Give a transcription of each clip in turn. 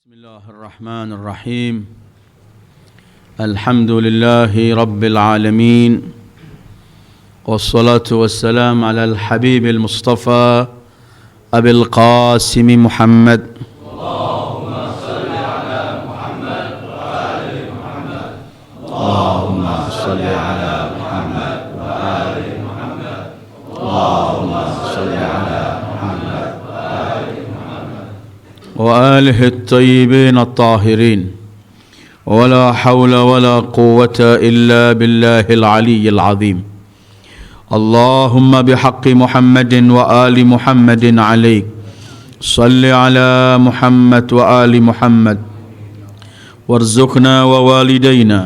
Bismillahirrahmanirrahim. Alhamdulillahi Rabbil Alamin. Wassalatu wassalam ala al-habibil Mustafa Abil Qasim Muhammad. Allahumma salli ala Muhammad wa ali Muhammad. Allahumma salli ala Muhammad wa ali Muhammad. Allahumma salli ala Muhammad wa ali Muhammad. Wa alihi at-tayyibin at-tahirin. ولا حول ولا قوة إلا بالله العلي العظيم. اللهم بحق محمد وآل محمد عليك صل على محمد وآل محمد وارزقنا ووالدينا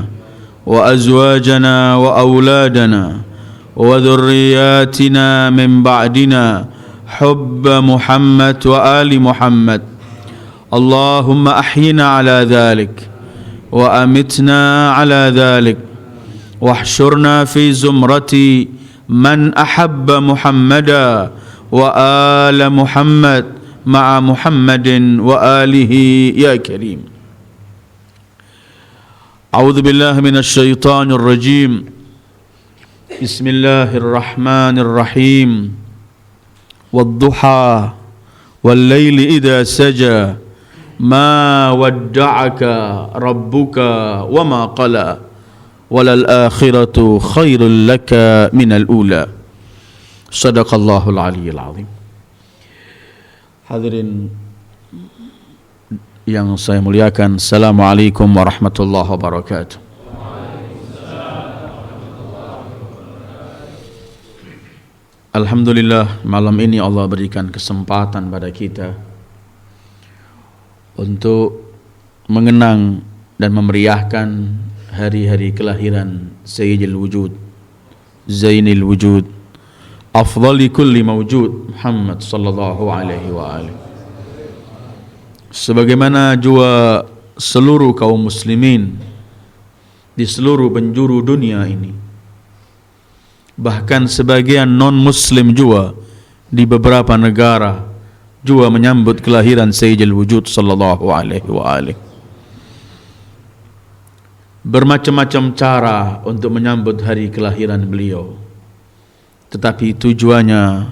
وأزواجنا وأولادنا وذرياتنا من بعدنا حب محمد وآل محمد. اللهم أحينا على ذلك وأمتنا على ذلك واحشرنا في زمرة من أحب محمدا وآل محمد مع محمد وآله يا كريم. أعوذ بالله من الشيطان الرجيم. بسم الله الرحمن الرحيم. والضحى والليل إذا سجى ما ودعك ربك وما قلى وللآخرة خير لك من الأولى. صدق الله العلي العظيم. Hadirin yang saya muliakan, Assalamualaikum warahmatullahi wabarakatuh. Alhamdulillah, malam ini Allah berikan kesempatan pada kita untuk mengenang dan memeriahkan hari-hari kelahiran Sayyidil Wujud, Zainil Wujud, Afdali kulli mawjud, Muhammad sallallahu alaihi wa alihi. Sebagaimana jua seluruh kaum muslimin di seluruh penjuru dunia ini, bahkan sebagian non-muslim jua di beberapa negara juga menyambut kelahiran Sayyidil Wujud sallallahu alaihi wa alihi. Bermacam-macam cara untuk menyambut hari kelahiran beliau, tetapi tujuannya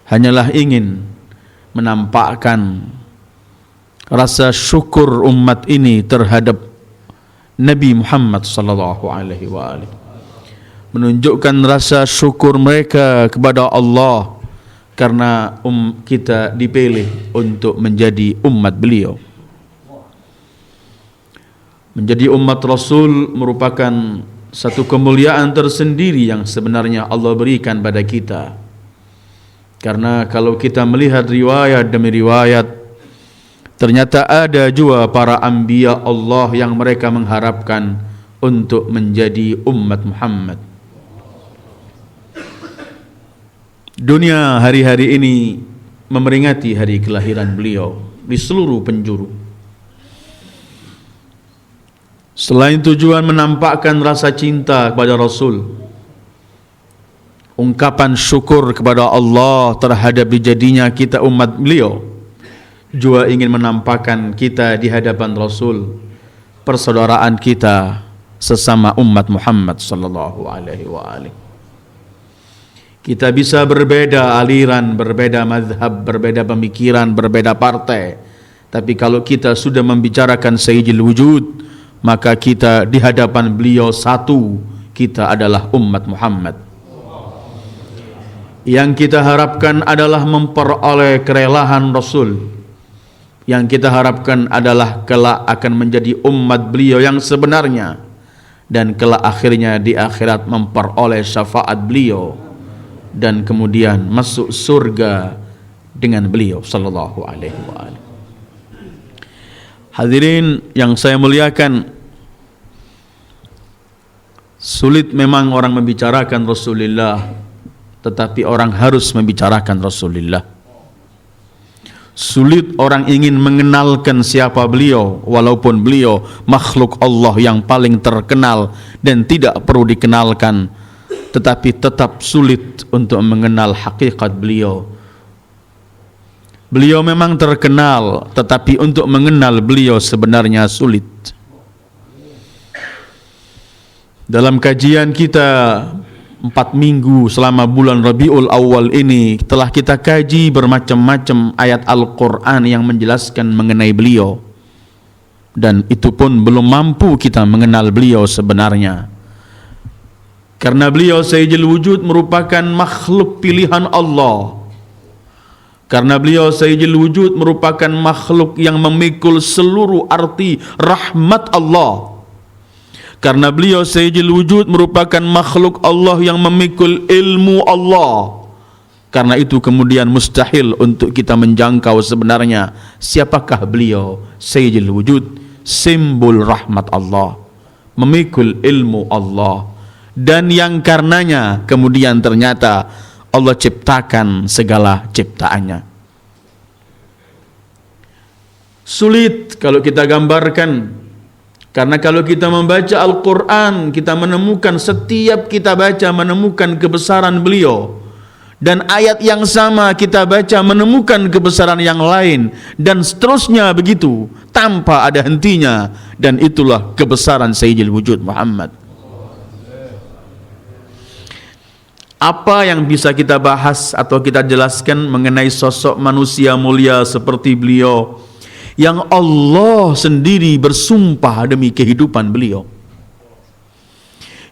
hanyalah ingin menampakkan rasa syukur umat ini terhadap Nabi Muhammad sallallahu alaihi wa alihi, menunjukkan rasa syukur mereka kepada Allah karena kita dipilih untuk menjadi umat beliau. Menjadi umat Rasul merupakan satu kemuliaan tersendiri yang sebenarnya Allah berikan pada kita. Karena kalau kita melihat riwayat demi riwayat, ternyata ada juga para anbiya Allah yang mereka mengharapkan untuk menjadi umat Muhammad. Dunia hari-hari ini memperingati hari kelahiran beliau di seluruh penjuru. Selain tujuan menampakkan rasa cinta kepada Rasul, ungkapan syukur kepada Allah terhadap dijadinya kita umat beliau, juga ingin menampakkan kita di hadapan Rasul persaudaraan kita sesama umat Muhammad sallallahu alaihi wa alihi. Kita bisa berbeda aliran, berbeda mazhab, berbeda pemikiran, berbeda partai, tapi kalau kita sudah membicarakan Sayyidil Wujud, maka kita di hadapan beliau satu, kita adalah umat Muhammad. Yang kita harapkan adalah memperoleh kerelaan Rasul. Yang kita harapkan adalah kelak akan menjadi umat beliau yang sebenarnya, dan kelak akhirnya di akhirat memperoleh syafaat beliau dan kemudian masuk surga dengan beliau sallallahu alaihi wa alihi. Hadirin yang saya muliakan, sulit memang orang membicarakan Rasulullah, tetapi orang harus membicarakan Rasulullah. Sulit orang ingin mengenalkan siapa beliau, walaupun beliau makhluk Allah yang paling terkenal dan tidak perlu dikenalkan, tetapi tetap sulit untuk mengenal hakikat beliau. Beliau memang terkenal, tetapi untuk mengenal beliau sebenarnya sulit. Dalam kajian kita 4 minggu selama bulan Rabiul Awal ini telah kita kaji bermacam-macam ayat Al-Quran yang menjelaskan mengenai beliau, dan itu pun belum mampu kita mengenal beliau sebenarnya, karena beliau Sayyidul Wujud merupakan makhluk pilihan Allah, karena beliau Sayyidul Wujud merupakan makhluk yang memikul seluruh arti rahmat Allah, karena beliau Sayyidul Wujud merupakan makhluk Allah yang memikul ilmu Allah. Karena itu kemudian mustahil untuk kita menjangkau sebenarnya siapakah beliau Sayyidul Wujud, simbol rahmat Allah, memikul ilmu Allah, dan yang karenanya kemudian ternyata Allah ciptakan segala ciptaannya. Sulit kalau kita gambarkan, karena kalau kita membaca Al-Quran, kita menemukan, setiap kita baca menemukan kebesaran beliau, dan ayat yang sama kita baca menemukan kebesaran yang lain, dan seterusnya begitu tanpa ada hentinya. Dan itulah kebesaran Sayyidul Wujud Muhammad. Apa yang bisa kita bahas atau kita jelaskan mengenai sosok manusia mulia seperti beliau, yang Allah sendiri bersumpah demi kehidupan beliau?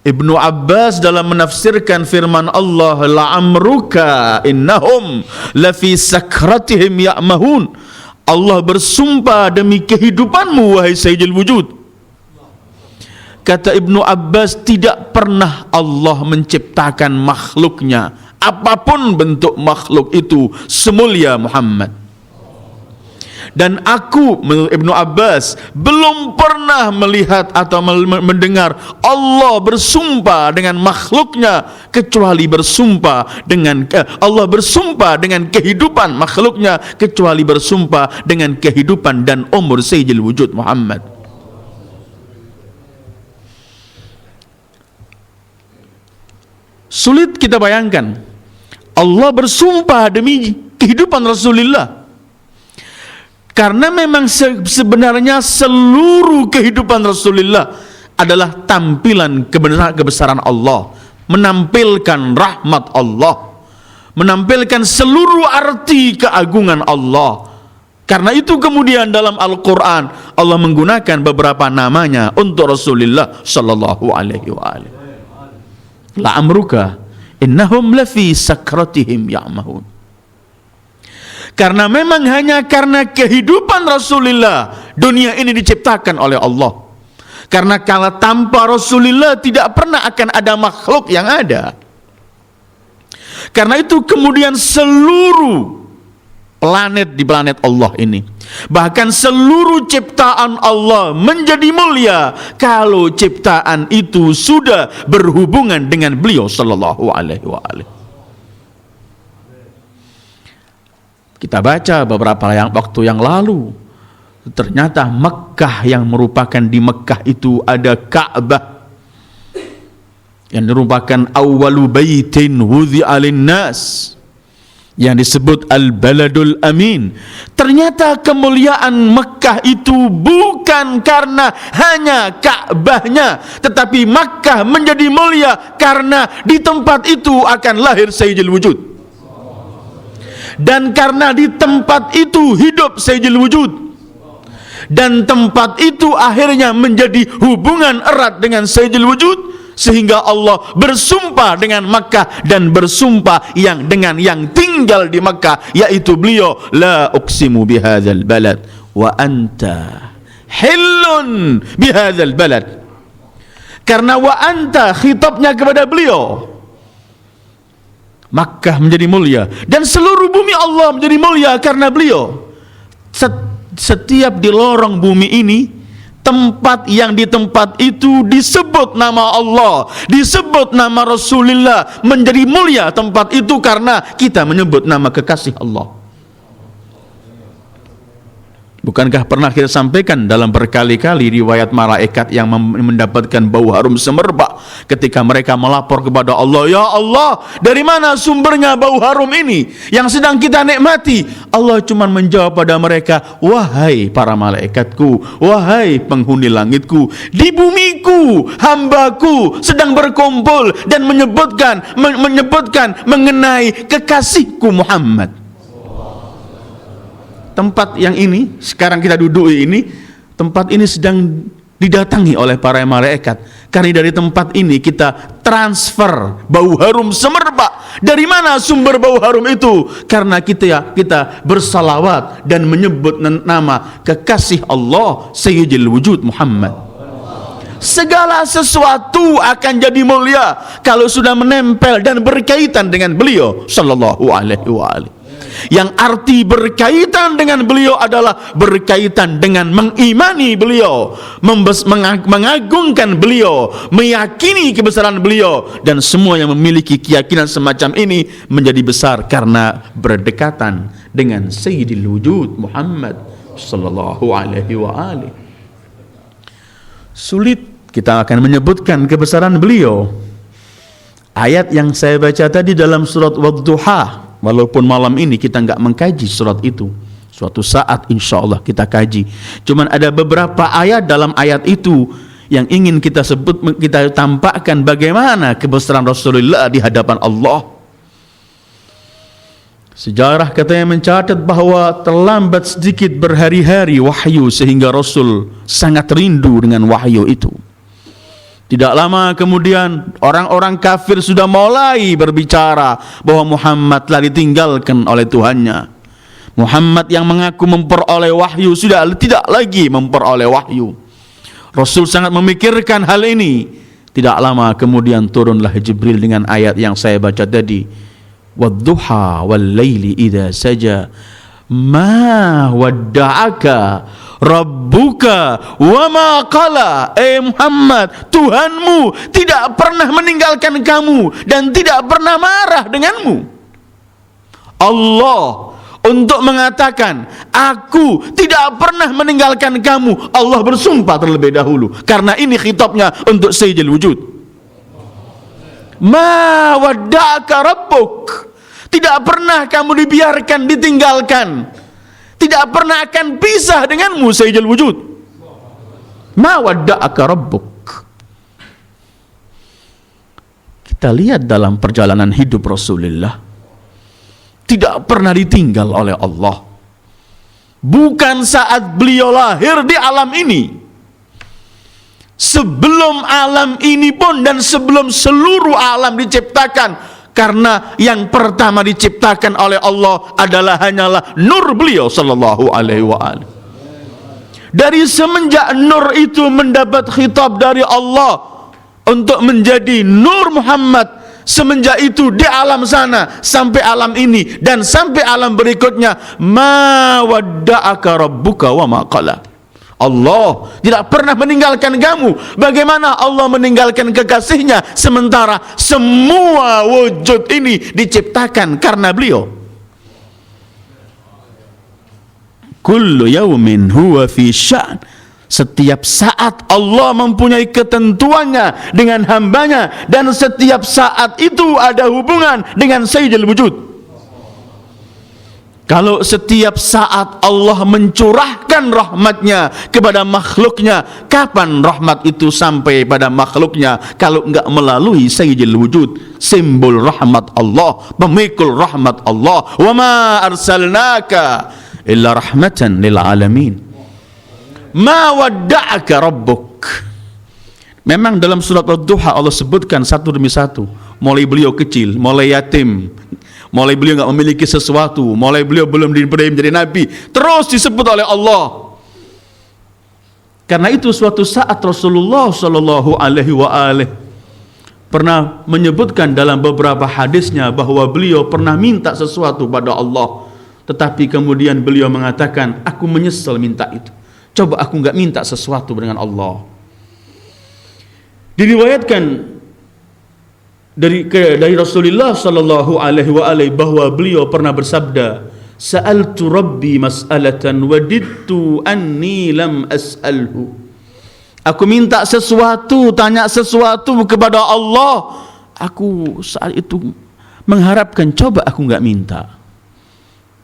Ibnu Abbas dalam menafsirkan firman Allah, la'amruka innahum lafi sakratihim ya'mahun, Allah bersumpah demi kehidupanmu wahai Sayyidul Wujud. Kata Ibnu Abbas, tidak pernah Allah menciptakan makhluknya, apapun bentuk makhluk itu, semulia Muhammad. Dan aku, menurut Ibnu Abbas, belum pernah melihat atau mendengar Allah bersumpah dengan makhluknya kecuali bersumpah dengan Allah bersumpah dengan kehidupan makhluknya kecuali bersumpah dengan kehidupan dan umur Sayyidul Wujud Muhammad. Sulit kita bayangkan Allah bersumpah demi kehidupan Rasulullah, karena memang sebenarnya seluruh kehidupan Rasulullah adalah tampilan kebesaran Allah, menampilkan rahmat Allah, menampilkan seluruh arti keagungan Allah. Karena itu kemudian dalam Al-Quran Allah menggunakan beberapa namanya untuk Rasulullah sallallahu alaihi wa alihi. La'amruka innahum lafi sakratihim ya'mahun. Karena memang hanya karena kehidupan Rasulullah dunia ini diciptakan oleh Allah. Karena kalau tanpa Rasulullah tidak pernah akan ada makhluk yang ada. Karena itu kemudian seluruh planet di planet Allah ini, bahkan seluruh ciptaan Allah menjadi mulia kalau ciptaan itu sudah berhubungan dengan beliau sallallahu alaihi wa alihi. Kita baca beberapa waktu yang lalu, ternyata Mekkah yang merupakan di Mekkah itu ada Ka'bah yang merupakan awwalu baitin wudhi'a lin-nas, yang disebut Al-Baladul Amin. Ternyata kemuliaan Mekkah itu bukan karena hanya Ka'bahnya, tetapi Mekkah menjadi mulia karena di tempat itu akan lahir Sayyidul Wujud. Dan karena di tempat itu hidup Sayyidul Wujud, dan tempat itu akhirnya menjadi hubungan erat dengan Sayyidul Wujud, sehingga Allah bersumpah dengan Makkah dan bersumpah dengan yang tinggal di Makkah, yaitu beliau, la uqsimu bihadzal balad wa anta hillun bihadzal balad. Karena wa anta khitabnya kepada beliau, Makkah menjadi mulia dan seluruh bumi Allah menjadi mulia karena beliau. Setiap di lorong bumi ini, tempat yang di tempat itu disebut nama Allah, disebut nama Rasulullah, menjadi mulia tempat itu karena kita menyebut nama kekasih Allah. Bukankah pernah kita sampaikan dalam berkali-kali riwayat malaikat yang mendapatkan bau harum semerbak ketika mereka melapor kepada Allah, "Ya Allah, dari mana sumbernya bau harum ini yang sedang kita nikmati?" Allah cuma menjawab pada mereka, "Wahai para malaikatku, wahai penghuni langitku, di bumiku hambaku sedang berkumpul dan menyebutkan mengenai kekasihku Muhammad." Tempat yang ini, sekarang kita duduk ini, tempat ini sedang didatangi oleh para malaikat. Karena dari tempat ini kita transfer bau harum semerbak. Dari mana sumber bau harum itu? Karena kita bersalawat dan menyebut nama kekasih Allah, Sayyidil Wujud Muhammad. Segala sesuatu akan jadi mulia kalau sudah menempel dan berkaitan dengan beliau sallallahu alaihi wa alihi. Yang arti berkaitan dengan beliau adalah berkaitan dengan mengimani beliau, mengagungkan beliau, meyakini kebesaran beliau, dan semua yang memiliki keyakinan semacam ini menjadi besar karena berdekatan dengan Sayyidil Wujud Muhammad sallallahu alaihi wa alihi. Sulit kita akan menyebutkan kebesaran beliau. Ayat yang saya baca tadi dalam surat Wadduha, walaupun malam ini kita enggak mengkaji surat itu, suatu saat insya Allah kita kaji. Cuman ada beberapa ayat dalam ayat itu yang ingin kita sebut, kita tampakkan bagaimana kebesaran Rasulullah di hadapan Allah. Sejarah katanya mencatat bahwa terlambat sedikit berhari-hari wahyu sehingga Rasul sangat rindu dengan wahyu itu. Tidak lama kemudian orang-orang kafir sudah mulai berbicara bahwa Muhammad telah ditinggalkan oleh Tuhannya. Muhammad yang mengaku memperoleh wahyu sudah tidak lagi memperoleh wahyu. Rasul sangat memikirkan hal ini. Tidak lama kemudian turunlah Jibril dengan ayat yang saya baca tadi. Wadduha wal laili idza saja ma wadda'aka Rabbuka wa ma qala. Muhammad, Tuhanmu tidak pernah meninggalkan kamu dan tidak pernah marah denganmu. Allah untuk mengatakan aku tidak pernah meninggalkan kamu, Allah bersumpah terlebih dahulu, karena ini khitabnya untuk Sayyidil Wujud. Ma wadda'aka rabbuk, tidak pernah kamu dibiarkan, ditinggalkan, tidak pernah akan pisah denganmu Sayyidil Wujud. Ma wadda'aka rabbuk. Kita lihat dalam perjalanan hidup Rasulullah, tidak pernah ditinggal oleh Allah. Bukan saat beliau lahir di alam ini, sebelum alam ini pun dan sebelum seluruh alam diciptakan. Karena yang pertama diciptakan oleh Allah adalah hanyalah nur beliau sallallahu alaihi wa alihi. Dari semenjak nur itu mendapat khitab dari Allah untuk menjadi Nur Muhammad, semenjak itu di alam sana sampai alam ini dan sampai alam berikutnya, ma wadda'aka rabbuka wa ma qala. Allah tidak pernah meninggalkan kamu. Bagaimana Allah meninggalkan kekasihnya sementara semua wujud ini diciptakan karena beliau? Kullu yaumin huwa fi sya'n. Setiap saat Allah mempunyai ketentuannya dengan hambanya, dan setiap saat itu ada hubungan dengan Sayyidil Wujud. Kalau setiap saat Allah mencurahkan rahmatnya kepada makhluknya, kapan rahmat itu sampai pada makhluknya kalau enggak melalui Sayyidil Wujud, simbol rahmat Allah, pemikul rahmat Allah. Wa ma arsalnaka illa rahmatan lil alamin. Ma wadda'aka rabbuk. Memang dalam surat Ad-Duha Allah sebutkan satu demi satu, mulai beliau kecil, mulai yatim, mulai beliau enggak memiliki sesuatu, mulai beliau belum diberi menjadi nabi, terus disebut oleh Allah. Karena itu suatu saat Rasulullah sallallahu alaihi wa alihi pernah menyebutkan dalam beberapa hadisnya bahwa beliau pernah minta sesuatu pada Allah, tetapi kemudian beliau mengatakan, aku menyesal minta itu. Coba aku enggak minta sesuatu dengan Allah. Diriwayatkan dari Rasulullah sallallahu alaihi wa alihi bahwa beliau pernah bersabda, Sa'altu Rabbi mas'alatan wadidtu anni lam as'alhu. Aku minta sesuatu, tanya sesuatu kepada Allah. Aku saat itu mengharapkan, coba aku enggak minta.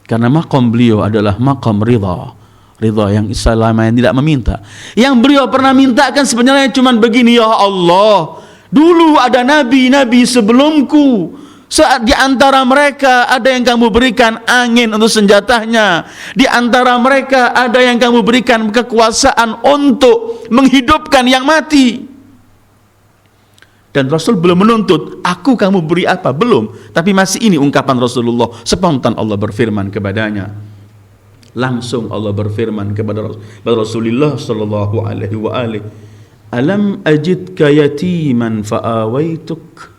Karena maqam beliau adalah maqam ridha. Ridha yang selama yang tidak meminta. Yang beliau pernah mintakan sebenarnya cuma begini, ya Allah, dulu ada nabi-nabi sebelumku. Saat di antara mereka ada yang kamu berikan angin untuk senjatanya. Di antara mereka ada yang kamu berikan kekuasaan untuk menghidupkan yang mati. Dan Rasul belum menuntut, aku kamu beri apa? Belum. Tapi masih ini ungkapan Rasulullah. Spontan Allah berfirman kepadanya. Langsung Allah berfirman kepada Rasulullah sallallahu alaihi wa alihi, alam ajidka yatiman fa'awaituk.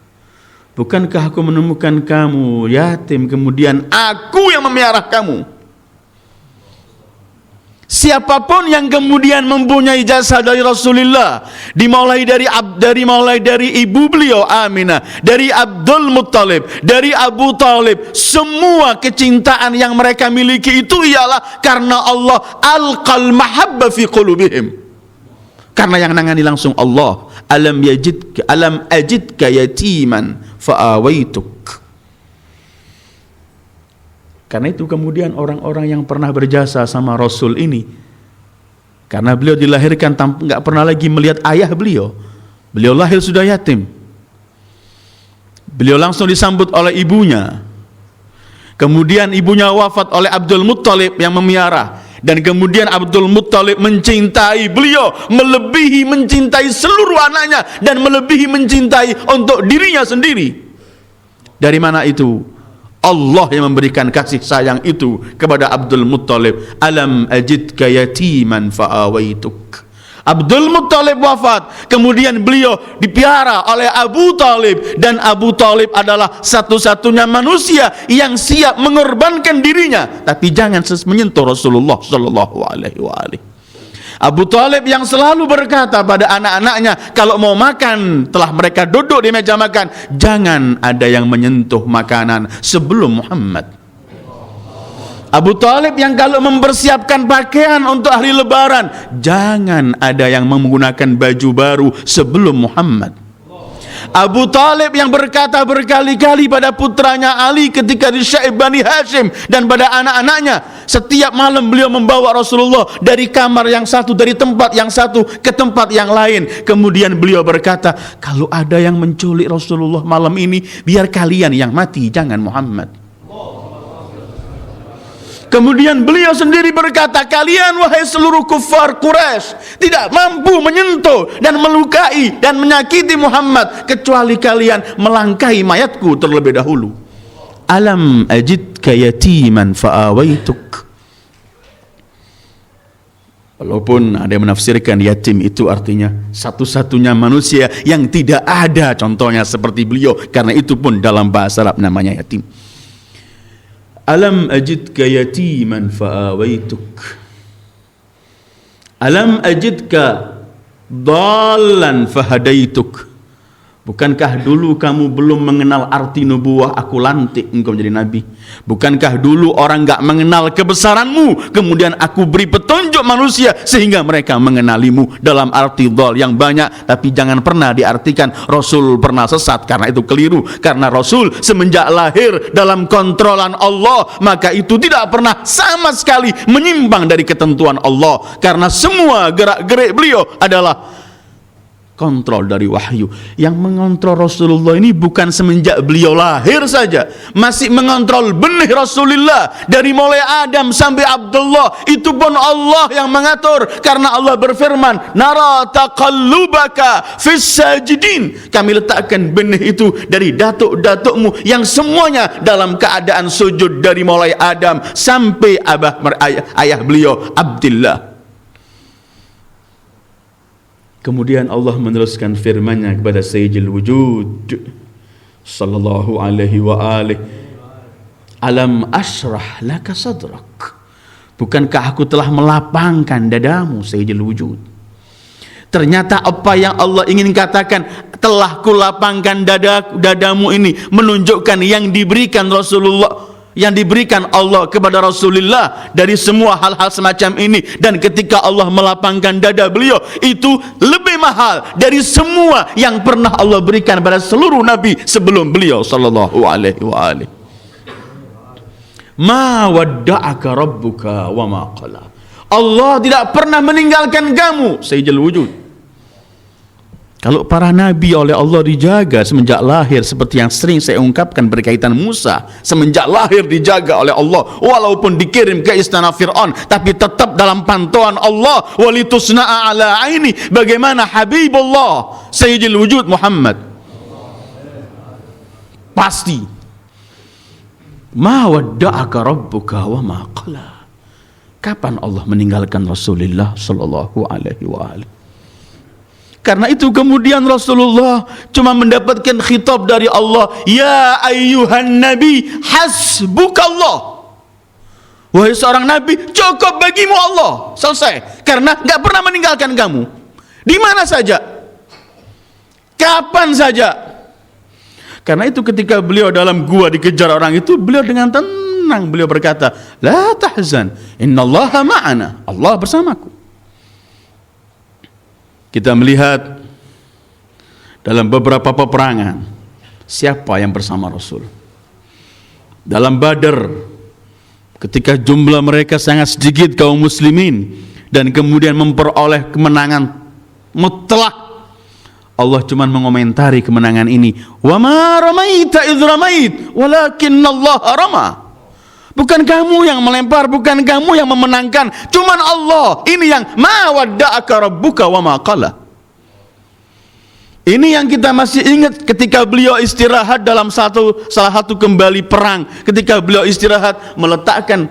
Bukankah aku menemukan kamu yatim, kemudian aku yang memelihara kamu? Siapapun yang kemudian mempunyai jasa dari Rasulullah, dimulai dari ibu beliau Aminah, dari Abdul Muttalib, dari Abu Talib, semua kecintaan yang mereka miliki itu ialah karena Allah alqal mahabba fi qulubihim. Karena yang nangani langsung Allah. Alam ajidka yatiman fa'awaituk. Karena itu kemudian orang-orang yang pernah berjasa sama Rasul ini, karena beliau dilahirkan enggak pernah lagi melihat ayah beliau. Beliau lahir sudah yatim. Beliau langsung disambut oleh ibunya. Kemudian ibunya wafat oleh Abdul Muttalib yang memelihara. Dan kemudian Abdul Muttalib mencintai beliau melebihi mencintai seluruh anaknya dan melebihi mencintai untuk dirinya sendiri. Dari mana itu? Allah yang memberikan kasih sayang itu kepada Abdul Muttalib. Alam ajidka yatiman fa'awaituk. Abdul Muttalib wafat, kemudian beliau dipiara oleh Abu Talib, dan Abu Talib adalah satu-satunya manusia yang siap mengorbankan dirinya, tapi jangan menyentuh Rasulullah sallallahu alaihi wasallam. Abu Talib yang selalu berkata pada anak-anaknya, kalau mau makan, telah mereka duduk di meja makan, jangan ada yang menyentuh makanan sebelum Muhammad. Abu Talib yang kalau mempersiapkan pakaian untuk hari lebaran, jangan ada yang menggunakan baju baru sebelum Muhammad. Abu Talib yang berkata berkali-kali pada putranya Ali ketika di Syaib Bani Hashim dan pada anak-anaknya, setiap malam beliau membawa Rasulullah dari kamar yang satu, dari tempat yang satu ke tempat yang lain. Kemudian beliau berkata, kalau ada yang menculik Rasulullah malam ini, biar kalian yang mati, jangan Muhammad. Kemudian beliau sendiri berkata, kalian wahai seluruh kufar Quraisy tidak mampu menyentuh dan melukai dan menyakiti Muhammad kecuali kalian melangkahi mayatku terlebih dahulu. Alam ajidka yatiman fa'awaituk. Walaupun ada yang menafsirkan yatim itu artinya satu-satunya manusia yang tidak ada contohnya seperti beliau, karena itu pun dalam bahasa Arab namanya yatim. Alam ajidka yatiman fa'awaituk. Alam ajidka dhallan fahadaituk. Bukankah dulu kamu belum mengenal arti nubuwah, aku lantik engkau menjadi nabi? Bukankah dulu orang enggak mengenal kebesaranmu, kemudian aku beri petunjuk manusia sehingga mereka mengenalimu? Dalam arti dhal yang banyak, tapi jangan pernah diartikan Rasul pernah sesat, karena itu keliru. Karena Rasul semenjak lahir dalam kontrolan Allah, maka itu tidak pernah sama sekali menyimpang dari ketentuan Allah, karena semua gerak-gerik beliau adalah kontrol dari wahyu. Yang mengontrol Rasulullah ini bukan semenjak beliau lahir saja, masih mengontrol benih Rasulullah dari mulai Adam sampai Abdullah. Itu pun Allah yang mengatur, karena Allah berfirman, nara taqallubaka fis sajidin. Kami letakkan benih itu dari datuk-datukmu yang semuanya dalam keadaan sujud dari mulai Adam sampai ayah beliau Abdullah. Kemudian Allah meneruskan firman-Nya kepada Sayyidil Wujud sallallahu alaihi wa alihi, alam ashrah laka sadrak. Bukankah aku telah melapangkan dadamu Sayyidil Wujud? Ternyata apa yang Allah ingin katakan, telah kulapangkan dadamu ini, menunjukkan yang diberikan Rasulullah yang diberikan Allah kepada Rasulullah dari semua hal-hal semacam ini, dan ketika Allah melapangkan dada beliau, itu lebih mahal dari semua yang pernah Allah berikan pada seluruh nabi sebelum beliau sallallahu alaihi wa alihi. Ma wadda'aka rabbuka wa ma qala. Allah tidak pernah meninggalkan kamu, Sayyidul Wujud. Kalau para nabi oleh Allah dijaga semenjak lahir, seperti yang sering saya ungkapkan berkaitan Musa, semenjak lahir dijaga oleh Allah, walaupun dikirim ke istana Fir'aun, tapi tetap dalam pantauan Allah. Walitusna'a ala aini. Bagaimana Habibullah Sayyidul Wujud Muhammad? Pasti. Ma wadda'aka rabbuka wa ma qala. Kapan Allah meninggalkan Rasulullah sallallahu alaihi wa alihi? Karena itu kemudian Rasulullah cuma mendapatkan khitab dari Allah, ya ayyuhan nabi hasbukallah. Wahai seorang nabi, cukup bagimu Allah. Selesai. Karena nggak pernah meninggalkan kamu. Di mana saja, kapan saja. Karena itu ketika beliau dalam gua dikejar orang itu, beliau dengan tenang beliau berkata, la tahzan, innallaha ma'ana. Allah bersamaku. Kita melihat dalam beberapa peperangan siapa yang bersama Rasul. Dalam Badar, ketika jumlah mereka sangat sedikit kaum muslimin dan kemudian memperoleh kemenangan mutlak, Allah cuma mengomentari kemenangan ini, wa ma ramaita idz ramait walakinnallaha rama. Bukan kamu yang melempar, bukan kamu yang memenangkan, cuman Allah. Ini yang ma wadda'aka rabbuka wa ma qala. Ini yang kita masih ingat ketika beliau istirahat dalam salah satu kembali perang. Ketika beliau istirahat meletakkan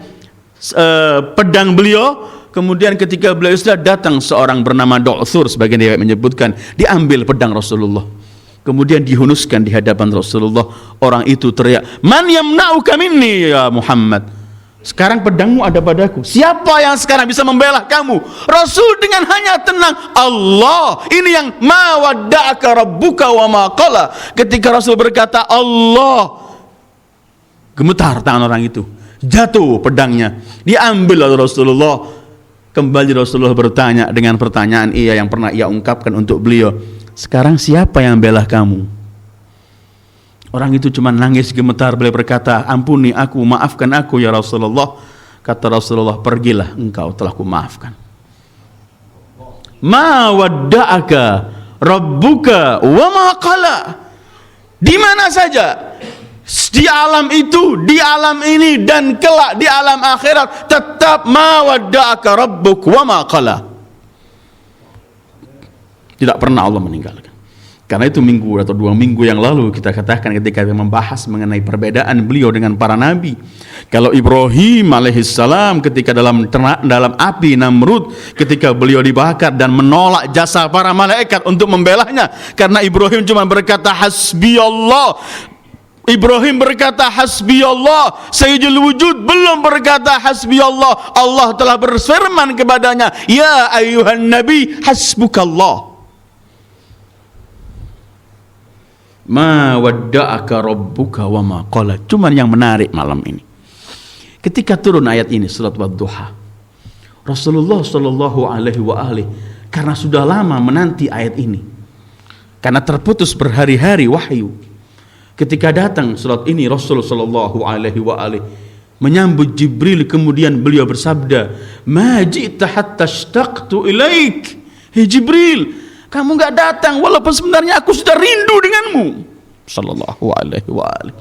pedang beliau, kemudian ketika beliau istirahat datang seorang bernama Du'thur, sebagian riwayat menyebutkan, diambil pedang Rasulullah. Kemudian dihunuskan di hadapan Rasulullah. Orang itu teriak, man yamna'uka minni ya Muhammad. Sekarang pedangmu ada padaku. Siapa yang sekarang bisa membela kamu? Rasul dengan hanya tenang, Allah. Ini yang ma wadda'aka rabbuka wa ma qala. Ketika Rasul berkata Allah, gemetar tangan orang itu, jatuh pedangnya, diambil oleh Rasulullah. Kembali Rasulullah bertanya dengan pertanyaan yang pernah ia ungkapkan untuk beliau, sekarang siapa yang bela kamu? Orang itu cuma nangis gemetar. Beliau berkata, ampuni aku, maafkan aku ya Rasulullah. Kata Rasulullah, pergilah, engkau telah kumaafkan. Ma wadda'aka rabbuka wa ma qala. Di mana saja, di alam itu, di alam ini, dan kelak di alam akhirat, tetap ma wadda'aka rabbuk wa ma qala. Tidak pernah Allah meninggalkan. Karena itu minggu atau 2 minggu yang lalu kita katakan ketika kita membahas mengenai perbedaan beliau dengan para nabi. Kalau Ibrahim alaihissalam ketika dalam api Namrud, ketika beliau dibakar dan menolak jasa para malaikat untuk membelanya, karena Ibrahim cuma berkata hasbiyallah. Ibrahim berkata hasbiyallah, Sayyidul Wujud belum berkata hasbiyallah. Allah telah berfirman kepadanya, ya ayyuhan nabi hasbukallah. Ma wadda'aka rabbuka wa ma qala. Cuman yang menarik malam ini, ketika turun ayat ini surat Wadduha, Rasulullah sallallahu alaihi wa alihi, karena sudah lama menanti ayat ini, karena terputus berhari-hari wahyu, ketika datang surat ini Rasul sallallahu alaihi wa alihi menyambut Jibril, kemudian beliau bersabda, ma ji'ta hatta ishtaqtu ilaik. Hei Jibril, kamu enggak datang walaupun sebenarnya aku sudah rindu denganmu. Sallallahu alaihi wa alihi.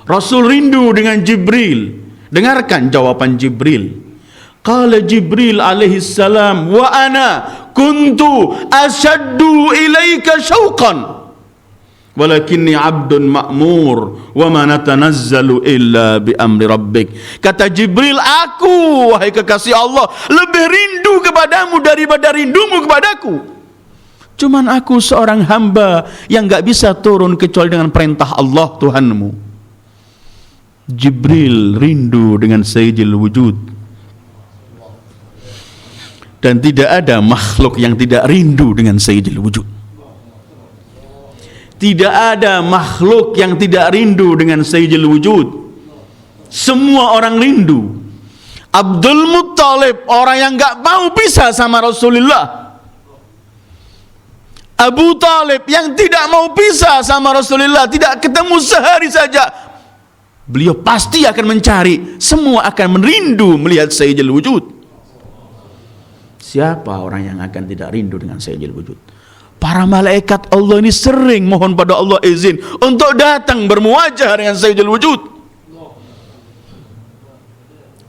Rasul rindu dengan Jibril. Dengarkan jawaban Jibril. Qala Jibril alaihi salam, wa ana kuntu ashaddu ilaika syauqan walakinni abdun ma'mur wa ma natanazzalu illa bi amri rabbik. Kata Jibril, aku wahai kekasih Allah lebih rindu kepadamu daripada rindumu kepadaku. Cuman aku seorang hamba yang gak bisa turun kecuali dengan perintah Allah Tuhanmu. Jibril rindu dengan Sayyidul Wujud. Dan tidak ada makhluk yang tidak rindu dengan Sayyidul Wujud. Tidak ada makhluk yang tidak rindu dengan Sayyidul Wujud. Semua orang rindu. Abdul Muttalib, orang yang gak mau pisah sama Rasulullah. Abu Talib yang tidak mau pisah sama Rasulullah, tidak ketemu sehari saja. Beliau pasti akan mencari, semua akan merindu melihat Sayyidul Wujud. Siapa orang yang akan tidak rindu dengan Sayyidul Wujud? Para malaikat Allah ini sering mohon pada Allah izin untuk datang bermuajah dengan Sayyidul Wujud.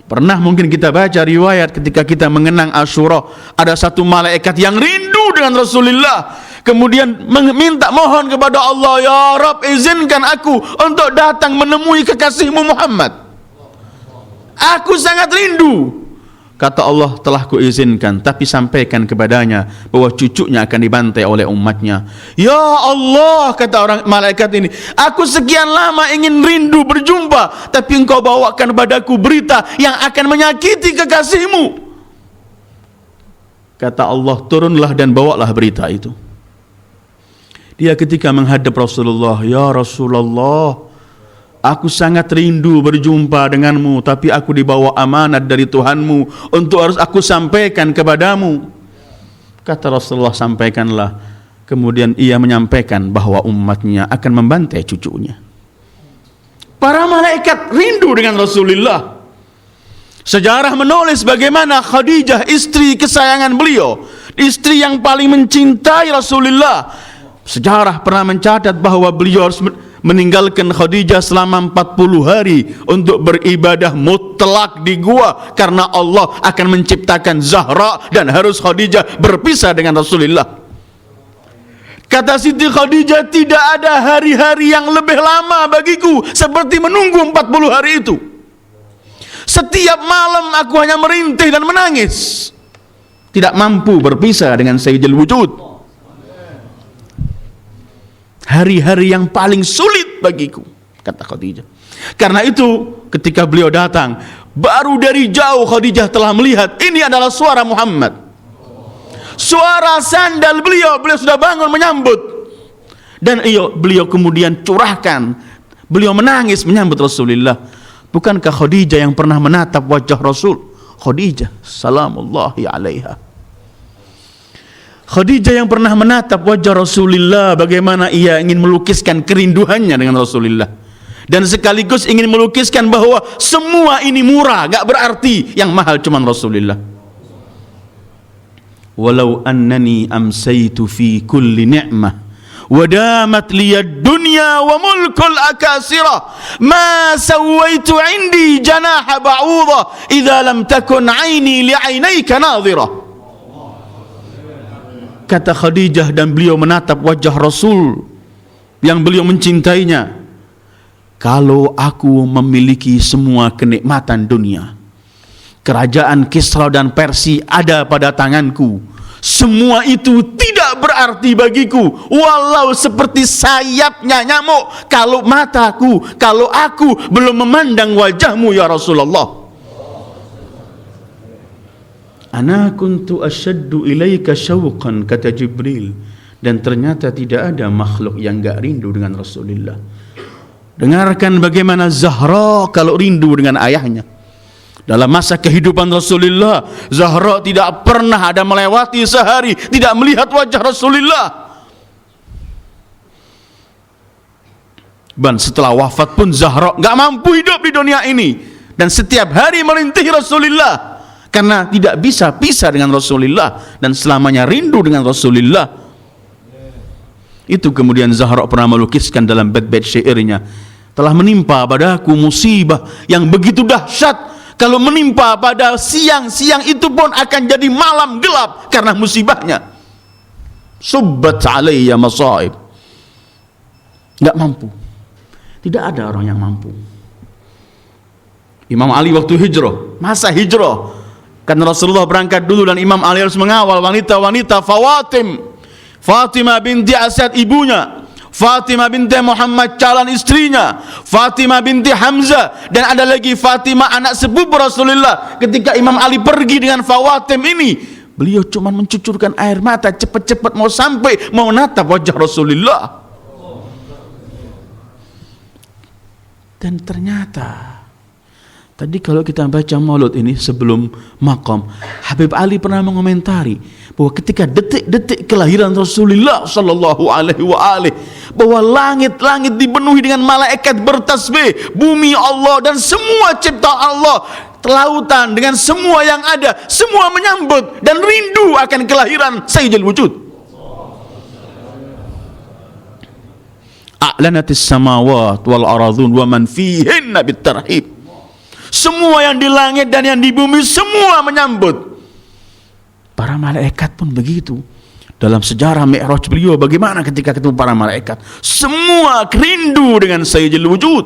Pernah mungkin kita baca riwayat ketika kita mengenang Asyura, ada satu malaikat yang rindu dengan Rasulullah, kemudian meminta mohon kepada Allah, ya Rabb, izinkan aku untuk datang menemui kekasihmu Muhammad. Aku sangat rindu. Kata Allah, telah kuizinkan, tapi sampaikan kepadanya bahwa cucunya akan dibantai oleh umatnya. Ya Allah, kata orang malaikat ini, aku sekian lama ingin rindu berjumpa, tapi engkau bawakan padaku berita yang akan menyakiti kekasihmu. Kata Allah, turunlah dan bawalah berita itu. Dia ketika menghadap Rasulullah, ya Rasulullah, aku sangat rindu berjumpa denganmu, tapi aku dibawa amanat dari Tuhanmu untuk harus aku sampaikan kepadamu. Kata Rasulullah, sampaikanlah. Kemudian ia menyampaikan bahwa umatnya akan membantai cucunya. Para malaikat rindu dengan Rasulullah. Sejarah menulis bagaimana Khadijah, istri kesayangan beliau, istri yang paling mencintai Rasulullah. Sejarah pernah mencatat bahwa beliau harus meninggalkan Khadijah selama 40 hari untuk beribadah mutlak di gua, karena Allah akan menciptakan Zahra dan harus Khadijah berpisah dengan Rasulullah. Kata Siti Khadijah, tidak ada hari-hari yang lebih lama bagiku seperti menunggu 40 hari itu. Setiap malam aku hanya merintih dan menangis, tidak mampu berpisah dengan Sayyidul Wujud. Hari-hari yang paling sulit bagiku, kata Khadijah. Karena itu ketika beliau datang, baru dari jauh Khadijah telah melihat ini adalah suara Muhammad. Suara sandal beliau sudah bangun menyambut. Dan beliau kemudian curahkan, beliau menangis menyambut Rasulullah. Bukankah Khadijah yang pernah menatap wajah Rasul? Khadijah salamullahi alaiha. Khadijah yang pernah menatap wajah Rasulullah, bagaimana ia ingin melukiskan kerinduannya dengan Rasulullah, dan sekaligus ingin melukiskan bahwa semua ini murah, gak berarti, yang mahal cuma Rasulullah. Walau annani amsaitu fi kulli ni'mah wadamat liyad dunya wa mulkul akasira ma sawaitu indi janaha ba'udha idza lam takun aini li'ainaika nadhira. Kata Khadijah, dan beliau menatap wajah Rasul yang beliau mencintainya. Kalau aku memiliki semua kenikmatan dunia, kerajaan Kisra dan Persia ada pada tanganku, semua itu tidak berarti bagiku walau seperti sayapnya nyamuk kalau aku belum memandang wajahmu ya Rasulullah. Ana kuntu asyaddu ilaika syauqan, kata Jibril. Dan ternyata tidak ada makhluk yang gak rindu dengan Rasulullah. Dengarkan bagaimana Zahra kalau rindu dengan ayahnya. Dalam masa kehidupan Rasulullah, Zahra tidak pernah ada melewati sehari tidak melihat wajah Rasulullah. Dan setelah wafat pun Zahra gak mampu hidup di dunia ini, dan setiap hari merintih Rasulullah, karena tidak bisa pisah dengan Rasulullah dan selamanya rindu dengan Rasulullah. Itu kemudian Zahra pernah melukiskan dalam bait-bait syairnya, telah menimpa padaku musibah yang begitu dahsyat, kalau menimpa pada siang itu pun akan jadi malam gelap karena musibahnya. Subbat alayya masaib. Tidak mampu. Tidak ada orang yang mampu. Imam Ali waktu hijrah, masa hijrah, karena Rasulullah berangkat dulu dan Imam Ali harus mengawal wanita-wanita Fatimah binti Asad ibunya, Fatimah binti Muhammad calon istrinya, Fatimah binti Hamzah, dan ada lagi Fatimah anak sepupu Rasulullah. Ketika Imam Ali pergi dengan Fawatim ini, beliau cuma mencucurkan air mata, cepat-cepat mau sampai, mau natap wajah Rasulullah. Dan ternyata Tadi kalau kita baca maulud ini sebelum maqam, Habib Ali pernah mengomentari bahwa ketika detik-detik kelahiran Rasulullah sallallahu alaihi wa alihi, bahwa langit-langit dipenuhi dengan malaikat bertasbih, bumi Allah dan semua ciptaan Allah, lautan dengan semua yang ada, semua menyambut dan rindu akan kelahiran Sayyidul Wujud. A'lanatis samawat wal aradun wa man fihinna bitarhib. Semua yang di langit dan yang di bumi semua menyambut. Para malaikat pun begitu. Dalam sejarah Mi'raj beliau bagaimana ketika ketemu para malaikat, semua rindu dengan Sayyidul Wujud.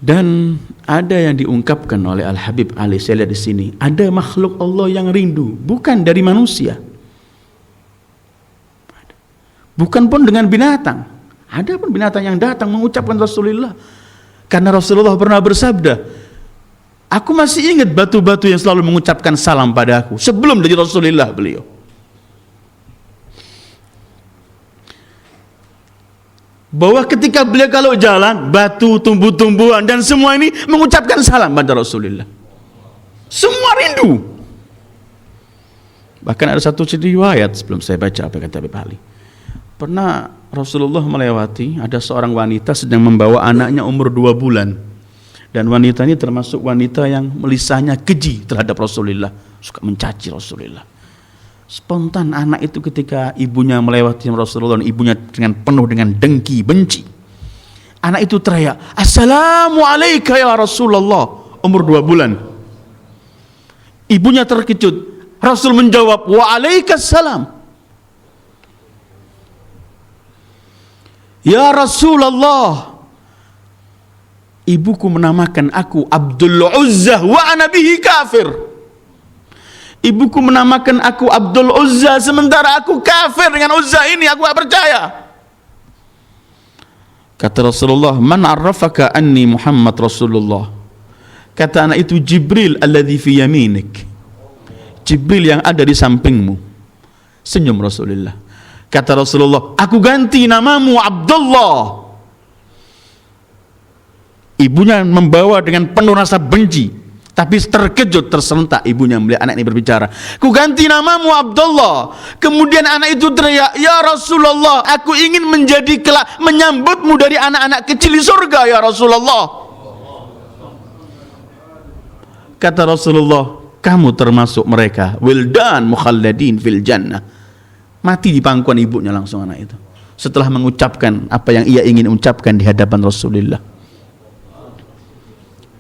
Dan ada yang diungkapkan oleh Al-Habib Ali, saya lihat di sini, ada makhluk Allah yang rindu, bukan dari manusia. Bukan pun dengan binatang. Ada pun binatang yang datang mengucapkan Rasulullah. Karena Rasulullah pernah bersabda, aku masih ingat batu-batu yang selalu mengucapkan salam pada aku sebelum dari Rasulullah beliau. Bahwa ketika beliau kalau jalan, batu, tumbuh-tumbuhan dan semua ini mengucapkan salam pada Rasulullah. Semua rindu. Bahkan ada satu riwayat sebelum saya baca apa kata Habib Ali. Pernah Rasulullah melewati, ada seorang wanita sedang membawa anaknya umur 2 bulan. Dan wanita ini termasuk wanita yang lisannya keji terhadap Rasulullah, suka mencaci Rasulullah. Spontan anak itu ketika ibunya melewati Rasulullah, dan ibunya dengan penuh dengan dengki, benci. Anak itu teriak, "Assalamualaikum ya Rasulullah," umur 2 bulan. Ibunya terkejut. Rasul menjawab, "Waalaikumsalam." "Ya Rasulullah, ibuku menamakan aku Abdul Uzzah wa ana bihi kafir." Ibuku menamakan aku Abdul Uzzah sementara aku kafir dengan Uzzah ini, aku tak percaya. Kata Rasulullah, "Man arrafaka anni Muhammad Rasulullah?" Kata anak itu, "Jibril alladhi fi yaminik." Jibril yang ada di sampingmu. Senyum Rasulullah. Kata Rasulullah, "Aku ganti namamu Abdullah." Ibunya membawa dengan penuh rasa benci, tapi terkejut, tersentak ibunya melihat anak ini berbicara. "Ku ganti namamu Abdullah." Kemudian anak itu teriak, "Ya Rasulullah, aku ingin menjadi kelak menyambutmu dari anak-anak kecil di surga ya Rasulullah." Kata Rasulullah, "Kamu termasuk mereka, wildan mukhalladin fil jannah." Mati di pangkuan ibunya langsung anak itu, setelah mengucapkan apa yang ia ingin ucapkan di hadapan Rasulullah.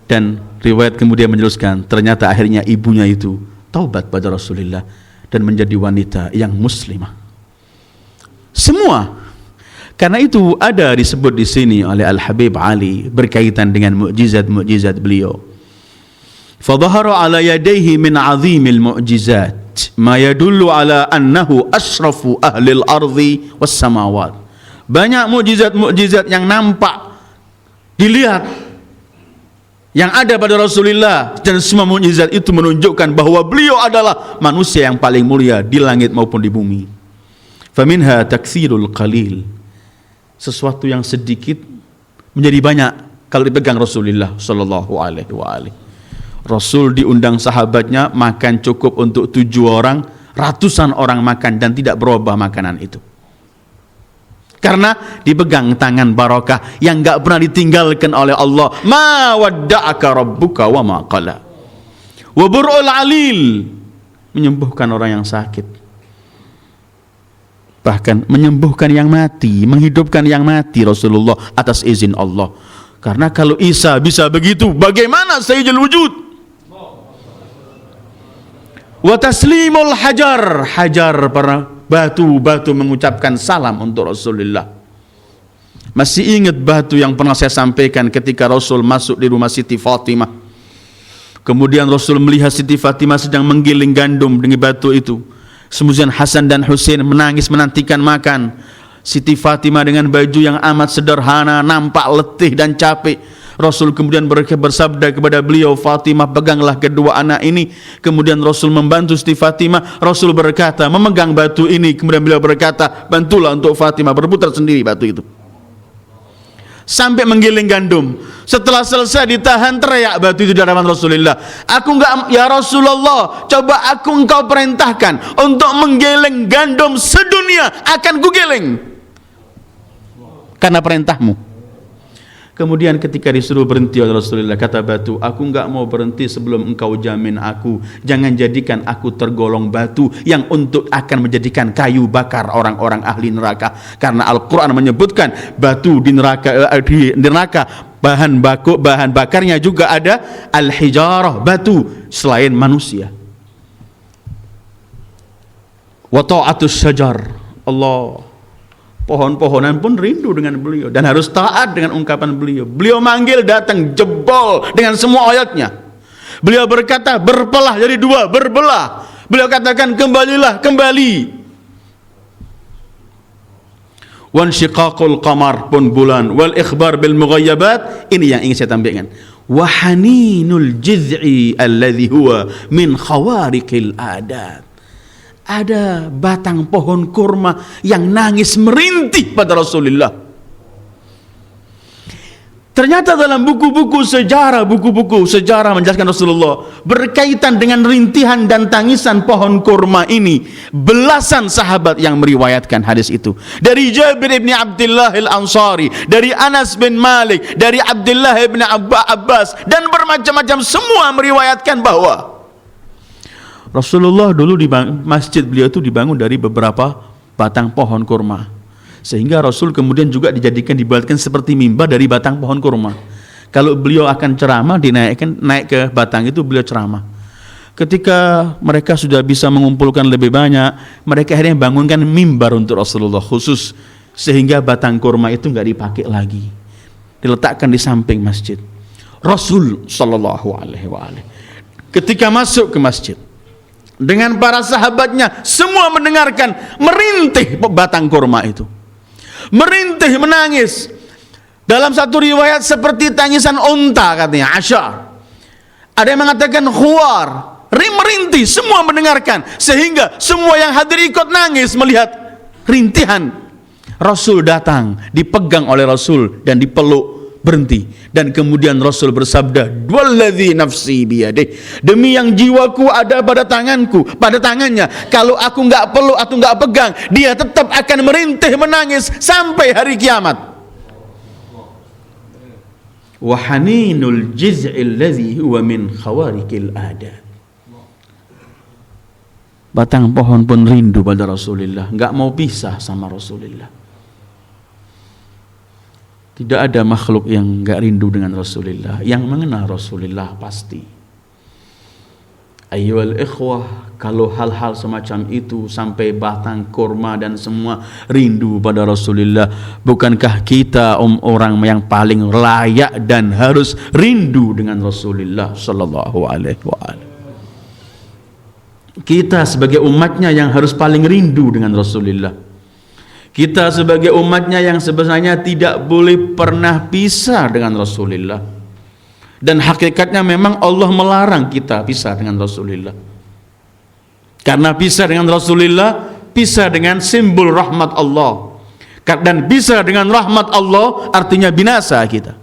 Dan riwayat kemudian menjelaskan, ternyata akhirnya ibunya itu taubat pada Rasulullah dan menjadi wanita yang muslimah. Semua karena itu ada disebut di sini oleh Al-Habib Ali berkaitan dengan mukjizat-mukjizat beliau. Fadhahara ala yadayhi min 'azimil mu'jizat ma yadullu ala annahu asrafu ahlil ardi was samawat. Banyak mukjizat-mukjizat yang nampak, dilihat, yang ada pada Rasulullah, dan semua mukjizat itu menunjukkan bahwa beliau adalah manusia yang paling mulia di langit maupun di bumi. Faminha taktsirul qalil. Sesuatu yang sedikit menjadi banyak kalau dipegang Rasulullah sallallahu alaihi wa alihi. Rasul diundang sahabatnya makan cukup untuk 7 orang, ratusan orang makan dan tidak berubah makanan itu. Karena dipegang tangan barakah yang enggak pernah ditinggalkan oleh Allah. Ma wadda'aka rabbuka wa ma qala. Wa bur'ul alil, menyembuhkan orang yang sakit. Bahkan menyembuhkan yang mati, menghidupkan yang mati Rasulullah atas izin Allah. Karena kalau Isa bisa begitu, bagaimana Sayyidul Wujud? Wa taslimul hajar para batu-batu mengucapkan salam untuk Rasulullah. Masih ingat batu yang pernah saya sampaikan ketika Rasul masuk di rumah Siti Fatimah. Kemudian Rasul melihat Siti Fatimah sedang menggiling gandum dengan batu itu. Kemudian Hasan dan Husain menangis menantikan makan. Siti Fatimah dengan baju yang amat sederhana, nampak letih dan capek. Rasul kemudian bersabda kepada beliau, "Fatimah, peganglah kedua anak ini." Kemudian Rasul membantu Siti Fatimah. Rasul berkata, memegang batu ini. Kemudian beliau berkata, "Bantulah untuk Fatimah." Berputar sendiri batu itu. sampai menggiling gandum. Setelah selesai ditahan, teriak batu itu di hadapan Rasulullah. Aku enggak, ya Rasulullah, coba engkau perintahkan untuk menggiling gandum sedunia, akan kugiling karena perintahmu. Kemudian ketika disuruh berhenti oleh Rasulullah, kata batu, aku enggak mau berhenti sebelum engkau jamin aku. Jangan jadikan aku tergolong batu yang untuk akan menjadikan kayu bakar orang-orang ahli neraka. Karena Al-Quran menyebutkan batu di neraka bahan bakarnya juga ada al-hijarah, batu selain manusia. Wa ta'atus syajar, Allah, pohon-pohonan pun rindu dengan beliau dan harus taat dengan ungkapan beliau. Beliau manggil, datang, jebol dengan semua ayatnya. Beliau berkata, berpelah jadi dua, berbelah. Beliau katakan, kembalilah, kembali. Wan syiqaqul qamar, pun bulan, wal ikhbar bil mughayyabat. Ini yang ingin saya tampilkan. Wa haninul jiz'i alladhi huwa min khawariqil adat. Ada batang pohon kurma yang nangis merintih pada Rasulullah. Ternyata dalam buku-buku sejarah menjelaskan Rasulullah berkaitan dengan rintihan dan tangisan pohon kurma ini. Belasan sahabat yang meriwayatkan hadis itu. Dari Jabir bin Abdullah al-Ansari, dari Anas bin Malik, dari Abdullah bin Abbas, dan bermacam-macam semua meriwayatkan bahwa Rasulullah dulu di masjid beliau itu dibangun dari beberapa batang pohon kurma, sehingga Rasul kemudian juga dibuatkan seperti mimbar dari batang pohon kurma. Kalau beliau akan ceramah, naik ke batang itu, beliau ceramah. Ketika mereka sudah bisa mengumpulkan lebih banyak, mereka akhirnya bangunkan mimbar untuk Rasulullah khusus, sehingga batang kurma itu nggak dipakai lagi, diletakkan di samping masjid. Rasul Shallallahu Alaihi Wasallam ketika masuk ke masjid dengan para sahabatnya, semua mendengarkan, merintih batang kurma itu, merintih, menangis. Dalam satu riwayat seperti tangisan unta, katanya asyar. Ada yang mengatakan khuwar, merintih, semua mendengarkan, sehingga semua yang hadir ikut nangis melihat rintihan. Rasul datang, dipegang oleh Rasul dan dipeluk, berhenti, dan kemudian Rasul bersabda, walladzi nafsi biyadih, demi yang jiwaku ada pada tangannya, kalau aku enggak peluk atau enggak pegang, dia tetap akan merintih, menangis sampai hari kiamat. Wa haninul jiz'il ladzi huwa min khawariqil adat. Batang pohon pun rindu pada Rasulullah, enggak mau pisah sama Rasulullah. Tidak ada makhluk yang enggak rindu dengan Rasulullah, yang mengenal Rasulullah pasti. Ayyuhal ikhwah, kalau hal-hal semacam itu sampai batang kurma dan semua rindu pada Rasulullah, bukankah kita orang yang paling layak dan harus rindu dengan Rasulullah sallallahu alaihi wasallam? Kita sebagai umatnya yang harus paling rindu dengan Rasulullah. Kita sebagai umatnya yang sebenarnya tidak boleh pernah pisah dengan Rasulullah. Dan hakikatnya memang Allah melarang kita pisah dengan Rasulullah. Karena pisah dengan Rasulullah, pisah dengan simbol rahmat Allah. Dan pisah dengan rahmat Allah artinya binasa kita.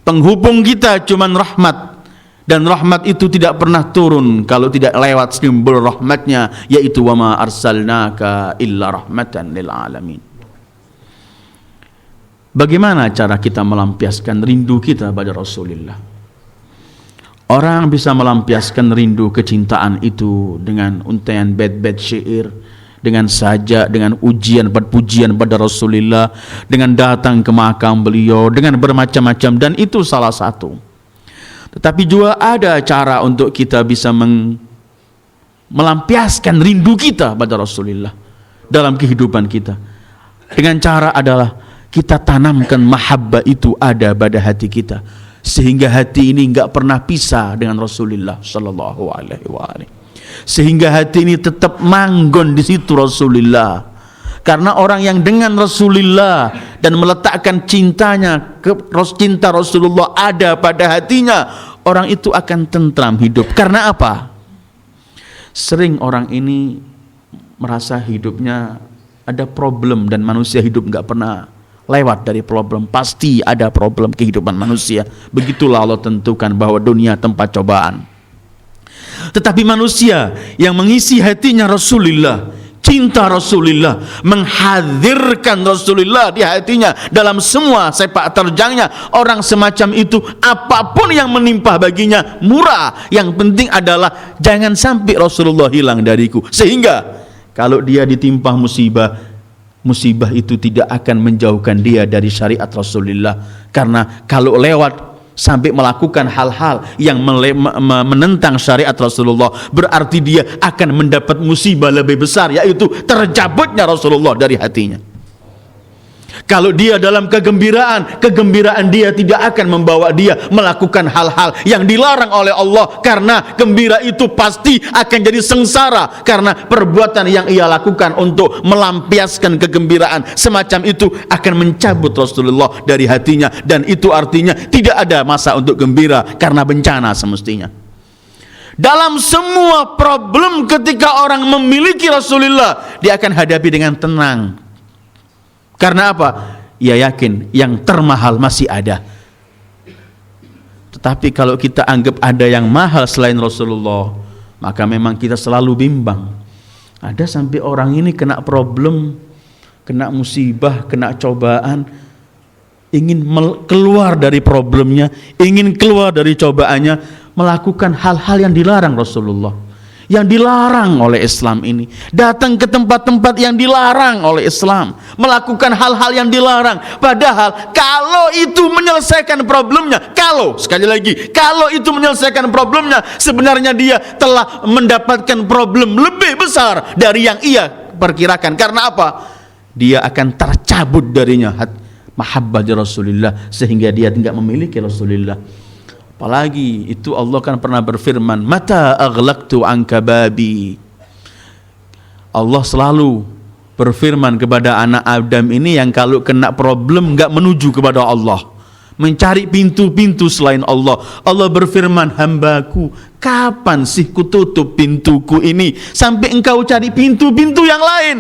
Penghubung kita cuma rahmat. Dan rahmat itu tidak pernah turun kalau tidak lewat simbol rahmatnya, yaitu wa ma arsalnaka illa rahmatan lil alamin. Bagaimana cara kita melampiaskan rindu kita pada Rasulullah? Orang bisa melampiaskan rindu kecintaan itu dengan untaian bait-bait syair, dengan sajak, dengan pujian pada Rasulullah, dengan datang ke makam beliau, dengan bermacam-macam, dan itu salah satu. Tetapi juga ada cara untuk kita bisa melampiaskan rindu kita pada Rasulullah dalam kehidupan kita. Dengan cara adalah kita tanamkan mahabbah itu ada pada hati kita, sehingga hati ini enggak pernah pisah dengan Rasulullah sallallahu alaihi wasallam. Sehingga hati ini tetap manggon di situ Rasulullah. Karena orang yang dengan Rasulullah dan meletakkan cinta Rasulullah ada pada hatinya, orang itu akan tentram hidup. Karena apa? Sering orang ini merasa hidupnya ada problem dan manusia hidup nggak pernah lewat dari problem. Pasti ada problem kehidupan manusia. Begitulah Allah tentukan bahwa dunia tempat cobaan. Tetapi manusia yang mengisi hatinya Rasulullah, cinta Rasulullah, menghadirkan Rasulullah di hatinya dalam semua sepak terjangnya, orang semacam itu apapun yang menimpa baginya murah. Yang penting adalah jangan sampai Rasulullah hilang dariku. Sehingga kalau dia ditimpa musibah, musibah itu tidak akan menjauhkan dia dari syariat Rasulullah. Karena kalau lewat sampai melakukan hal-hal yang menentang syariat Rasulullah, berarti dia akan mendapat musibah lebih besar, yaitu tercabutnya Rasulullah dari hatinya. Kalau dia dalam kegembiraan, kegembiraan dia tidak akan membawa dia melakukan hal-hal yang dilarang oleh Allah, karena gembira itu pasti akan jadi sengsara karena perbuatan yang ia lakukan untuk melampiaskan kegembiraan semacam itu akan mencabut Rasulullah dari hatinya, dan itu artinya tidak ada masa untuk gembira karena bencana semestinya. Dalam semua problem ketika orang memiliki Rasulullah, dia akan hadapi dengan tenang. Karena apa? Ia yakin yang termahal masih ada. Tetapi kalau kita anggap ada yang mahal selain Rasulullah, maka memang kita selalu bimbang. Ada sampai orang ini kena problem, kena musibah, kena cobaan, ingin keluar dari problemnya, ingin keluar dari cobaannya, melakukan hal-hal yang dilarang Rasulullah, yang dilarang oleh Islam ini, datang ke tempat-tempat yang dilarang oleh Islam, melakukan hal-hal yang dilarang. Padahal kalau itu menyelesaikan problemnya, sekali lagi, kalau itu menyelesaikan problemnya, sebenarnya dia telah mendapatkan problem lebih besar dari yang ia perkirakan. Karena apa? Dia akan tercabut darinya mahabbah Rasulullah, sehingga dia tidak memiliki Rasulullah. Apalagi itu Allah kan pernah berfirman, mata aghlaqtu anka babi. Allah selalu berfirman kepada anak Adam ini yang kalau kena problem enggak menuju kepada Allah, mencari pintu-pintu selain Allah. Allah berfirman, hambaku, kapan sih kututup pintuku ini sampai engkau cari pintu-pintu yang lain?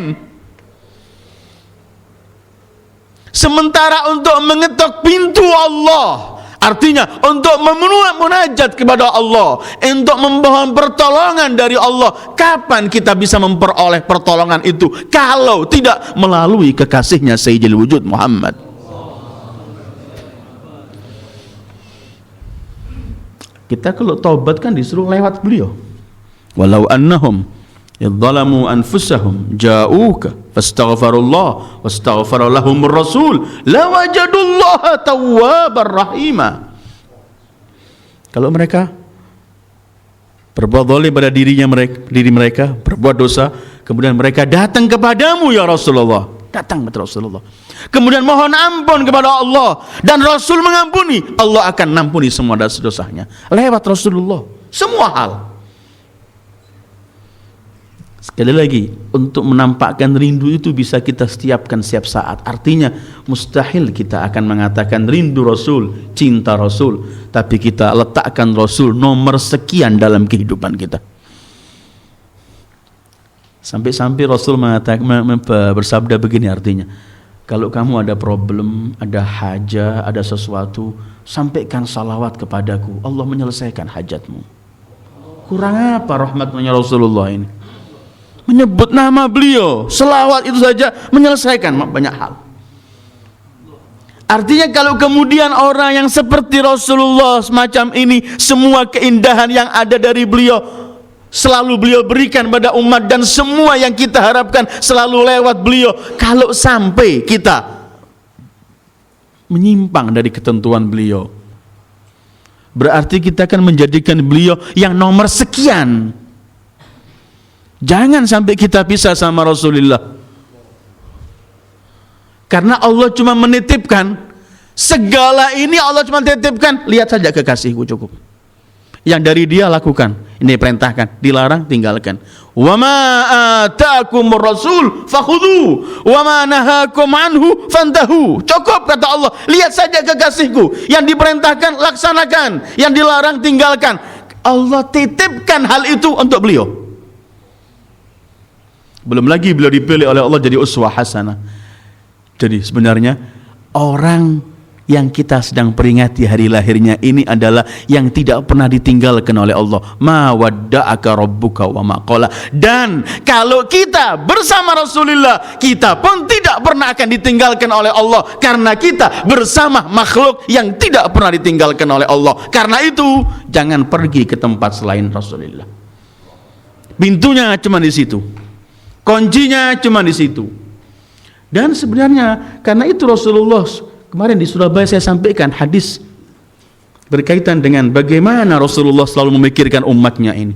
Sementara untuk mengetok pintu Allah, artinya untuk memenuhi munajat kepada Allah, untuk memohon pertolongan dari Allah, kapan kita bisa memperoleh pertolongan itu kalau tidak melalui kekasihnya Sayyidil Wujud Muhammad? Kita kalau taubat kan disuruh lewat beliau. Walau annahum yadzalamu anfusahum ja'uka fastaghfirullah wastaghfara lahumur rasul lawajadullaha tawwabar rahima. Kalau mereka berbuat zalim pada diri mereka, berbuat dosa, kemudian mereka datang kepadamu ya Rasulullah, datang kepada Rasulullah, kemudian mohon ampun kepada Allah dan Rasul mengampuni, Allah akan mengampuni semua dosa-dosanya lewat Rasulullah, semua hal. Sekali lagi, untuk menampakkan rindu itu bisa kita setiapkan setiap saat. Artinya mustahil kita akan mengatakan rindu Rasul, cinta Rasul, tapi kita letakkan Rasul nomor sekian dalam kehidupan kita. Sampai-sampai Rasul mengatakan, bersabda begini, artinya kalau kamu ada problem, ada hajat, ada sesuatu, sampaikan salawat kepadaku, Allah menyelesaikan hajatmu. Kurang apa rahmatnya Rasulullah ini? Menyebut nama beliau, selawat itu saja menyelesaikan banyak hal. Artinya kalau kemudian orang yang seperti Rasulullah semacam ini, semua keindahan yang ada dari beliau selalu beliau berikan pada umat, dan semua yang kita harapkan selalu lewat beliau. Kalau sampai kita menyimpang dari ketentuan beliau, berarti kita akan menjadikan beliau yang nomor sekian. Jangan sampai kita pisah sama Rasulullah, karena Allah cuma menitipkan segala ini. Allah cuma titipkan, lihat saja kekasihku, cukup. Yang dari dia lakukan, ini perintahkan, dilarang tinggalkan. Wa ma ataakumur rasul fakhudhu wa ma nahakum anhu fantahu. Cukup, kata Allah, lihat saja kekasihku, yang diperintahkan laksanakan, yang dilarang tinggalkan. Allah titipkan hal itu untuk beliau. Belum lagi beliau dipilih oleh Allah jadi uswah hasanah. Jadi sebenarnya orang yang kita sedang peringati hari lahirnya ini adalah yang tidak pernah ditinggalkan oleh Allah. Ma wadda'aka rabbuka wa ma qala. Dan kalau kita bersama Rasulullah, kita pun tidak pernah akan ditinggalkan oleh Allah, karena kita bersama makhluk yang tidak pernah ditinggalkan oleh Allah. Karena itu jangan pergi ke tempat selain Rasulullah. Pintunya cuma di situ, kuncinya cuma di situ. Dan sebenarnya karena itu Rasulullah, kemarin di Surabaya saya sampaikan hadis berkaitan dengan bagaimana Rasulullah selalu memikirkan umatnya ini.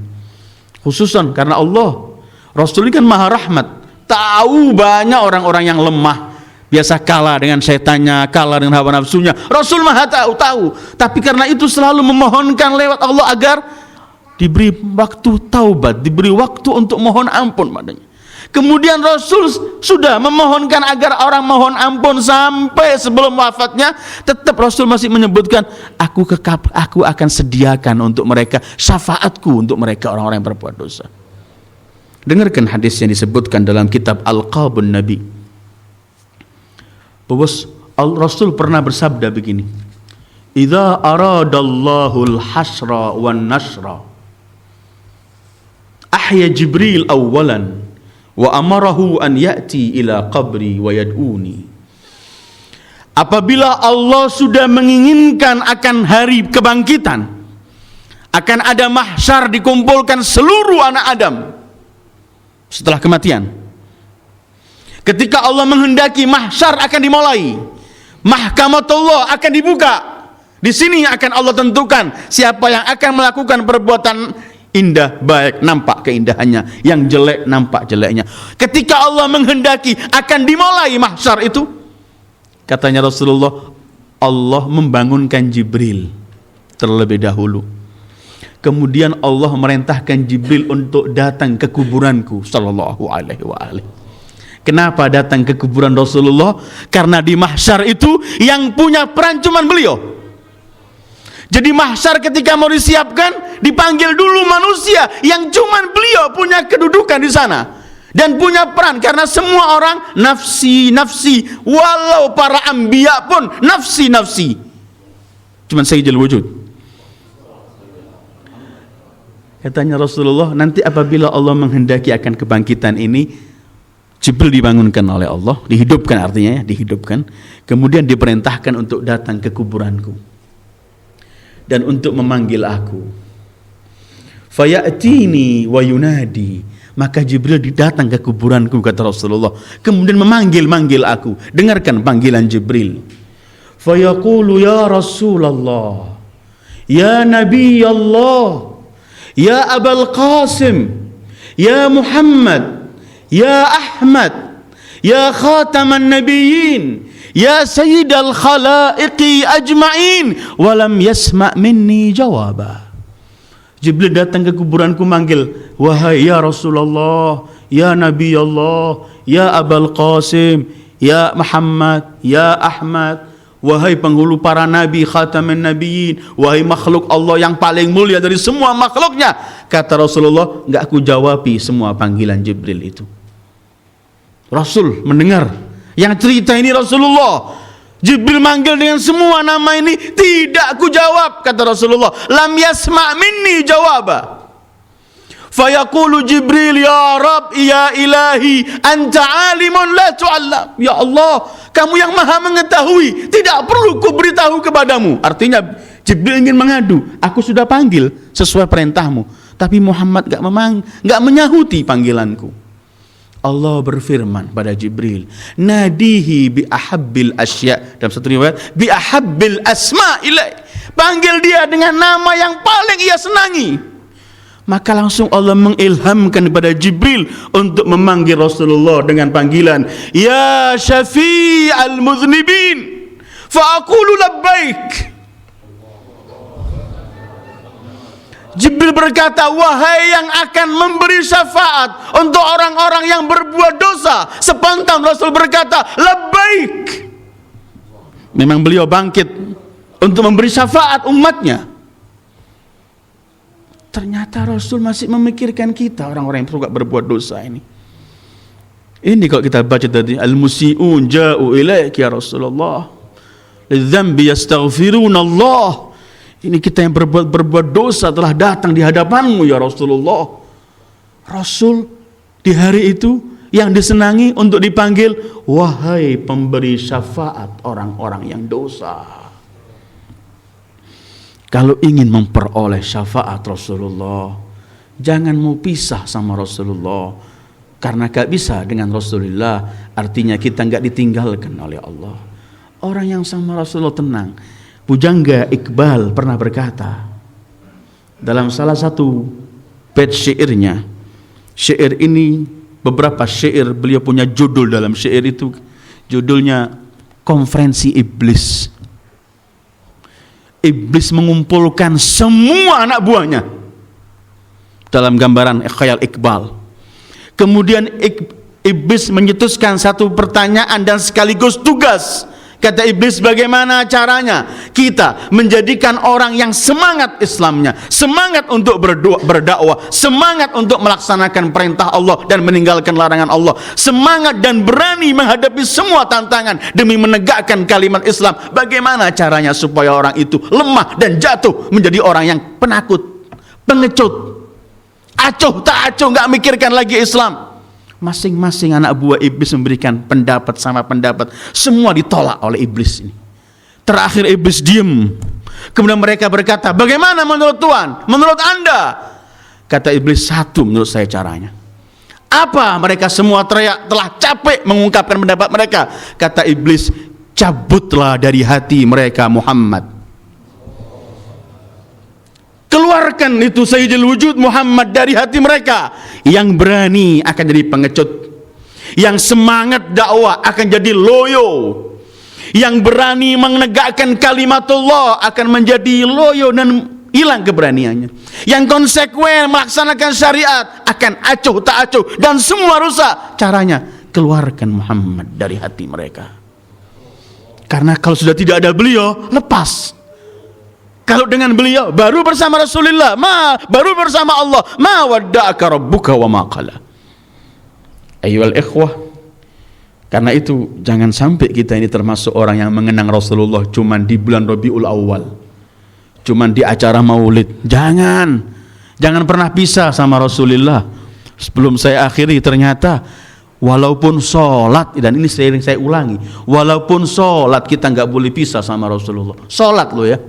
Khususan karena Allah, Rasul ini kan maha rahmat, tahu banyak orang-orang yang lemah, biasa kalah dengan setannya, kalah dengan hawa nafsunya. Rasul maha tahu. Tapi karena itu selalu memohonkan lewat Allah agar diberi waktu taubat, diberi waktu untuk mohon ampun padanya. Kemudian Rasul sudah memohonkan agar orang mohon ampun sampai sebelum wafatnya, tetap Rasul masih menyebutkan, aku akan sediakan untuk mereka syafaatku untuk mereka orang-orang yang berbuat dosa. Dengarkan hadis yang disebutkan dalam kitab Al-Qabun Nabi. Bahwa Rasul pernah bersabda begini, idza aradallahu al-hasra wan nasra ahya Jibril awalan wa amarahu an ya'ti ila qabri wa yad'uni. Apabila Allah sudah menginginkan akan hari kebangkitan, akan ada mahsyar, dikumpulkan seluruh anak Adam setelah kematian. Ketika Allah menghendaki mahsyar akan dimulai, mahkamatullah akan dibuka. Di sini akan Allah tentukan siapa yang akan melakukan perbuatan indah, baik, nampak keindahannya, yang jelek nampak jeleknya. Ketika Allah menghendaki akan dimulai mahsyar itu, katanya Rasulullah, Allah membangunkan Jibril terlebih dahulu. Kemudian Allah merintahkan Jibril untuk datang ke kuburanku sallallahu alaihi wa alihi. Kenapa datang ke kuburan Rasulullah? Karena di mahsyar itu yang punya peran cuman beliau. Jadi mahsyar ketika mau disiapkan, dipanggil dulu manusia yang cuman beliau punya kedudukan di sana dan punya peran, karena semua orang nafsi, walau para anbiya pun nafsi. Cuman sayyidul wujud. Katanya Rasulullah, nanti apabila Allah menghendaki akan kebangkitan ini, Jibril dibangunkan oleh Allah, dihidupkan, artinya ya, dihidupkan. Kemudian diperintahkan untuk datang ke kuburanku dan untuk memanggil aku. Fayatini wa yunadi, maka Jibril datang ke kuburanku, kata Rasulullah, kemudian memanggil aku. Dengarkan panggilan Jibril. Fayaqulu ya Rasulullah, ya Nabi Allah, ya Abul Qasim, ya Muhammad, ya Ahmad, ya Khataman Nabiyyin, ya Sayyidal Khalaiqi ajma'in, walam yasma' minni jawaba. Jibril datang ke kuburanku manggil, wahai ya Rasulullah, ya Nabi Allah, ya Abul Qasim, ya Muhammad, ya Ahmad, wahai penghulu para nabi, khataman nabiyyin, wahai makhluk Allah yang paling mulia dari semua makhluknya. Kata Rasulullah, enggak aku jawabi semua panggilan Jibril itu. Rasul mendengar yang cerita ini Rasulullah, Jibril manggil dengan semua nama ini, tidak ku jawab, kata Rasulullah, lam yasma' minni jawaba. Fayaqulu Jibril, ya Rabb, ya Ilahi, anta alimun la tu'allam. Ya Allah, kamu yang maha mengetahui, tidak perlu ku beritahu kepadamu. Artinya Jibril ingin mengadu, aku sudah panggil sesuai perintahmu, tapi Muhammad enggak menyahuti panggilanku. Allah berfirman pada Jibril, nadihi bi ahabbil asya, dalam satu riwayat bi ahabbil asma ilai, panggil dia dengan nama yang paling ia senangi. Maka langsung Allah mengilhamkan kepada Jibril untuk memanggil Rasulullah dengan panggilan, ya syafi'al muznibin fa aqulu labbaik. Jibril berkata, wahai yang akan memberi syafaat untuk orang-orang yang berbuat dosa. Spontan Rasul berkata, labbaik. Memang beliau bangkit untuk memberi syafaat umatnya. Ternyata Rasul masih memikirkan kita, orang-orang yang suka berbuat dosa ini. Ini kalau kita baca tadi, al-musi'un ja'u ilaik ya Rasulullah. lidzambi yastaghfirunallah. Ini kita yang berbuat dosa telah datang di hadapanmu ya Rasulullah. Rasul di hari itu yang disenangi untuk dipanggil, wahai pemberi syafaat orang-orang yang dosa. Kalau ingin memperoleh syafaat Rasulullah, jangan mau pisah sama Rasulullah. Karena gak bisa dengan Rasulullah, artinya kita gak ditinggalkan oleh Allah. Orang yang sama Rasulullah tenang. Pujangga Iqbal pernah berkata dalam salah satu bait syairnya, syair ini beberapa syair beliau punya judul dalam syair itu, judulnya Konferensi Iblis. Iblis mengumpulkan semua anak buahnya dalam gambaran khayal Iqbal. Kemudian Iblis menyetuskan satu pertanyaan dan sekaligus tugas. Kata Iblis, bagaimana caranya kita menjadikan orang yang semangat Islamnya, semangat untuk berdakwah, semangat untuk melaksanakan perintah Allah dan meninggalkan larangan Allah, semangat dan berani menghadapi semua tantangan demi menegakkan kalimat Islam. Bagaimana caranya supaya orang itu lemah dan jatuh menjadi orang yang penakut, pengecut, acuh tak acuh, nggak mikirkan lagi Islam. Masing-masing anak buah Iblis memberikan pendapat sama pendapat, semua ditolak oleh Iblis ini. Terakhir Iblis diem. Kemudian mereka berkata, bagaimana menurut Tuhan? Menurut Anda? Kata Iblis, satu menurut saya caranya. Apa? Mereka semua teriak, telah capek mengungkapkan pendapat mereka. Kata Iblis, cabutlah dari hati mereka Muhammad. Keluarkan itu Sayyidul Wujud Muhammad dari hati mereka. Yang berani akan jadi pengecut, yang semangat dakwah akan jadi loyo, yang berani menegakkan kalimatullah akan menjadi loyo dan hilang keberaniannya, yang konsekuen melaksanakan syariat akan acuh tak acuh dan semua rusak. Caranya, keluarkan Muhammad dari hati mereka. Karena kalau sudah tidak ada beliau, lepas. Kalau dengan beliau baru bersama Rasulullah, baru bersama Allah, ma wadda'aka rabbuka wa ma qala. Ayyuhal ikhwah, karena itu jangan sampai kita ini termasuk orang yang mengenang Rasulullah cuman di bulan Rabiul Awal, cuman di acara maulid. Jangan pernah pisah sama Rasulullah. Sebelum saya akhiri, ternyata walaupun sholat, dan ini sering saya ulangi, walaupun sholat kita nggak boleh pisah sama Rasulullah. Sholat loh ya.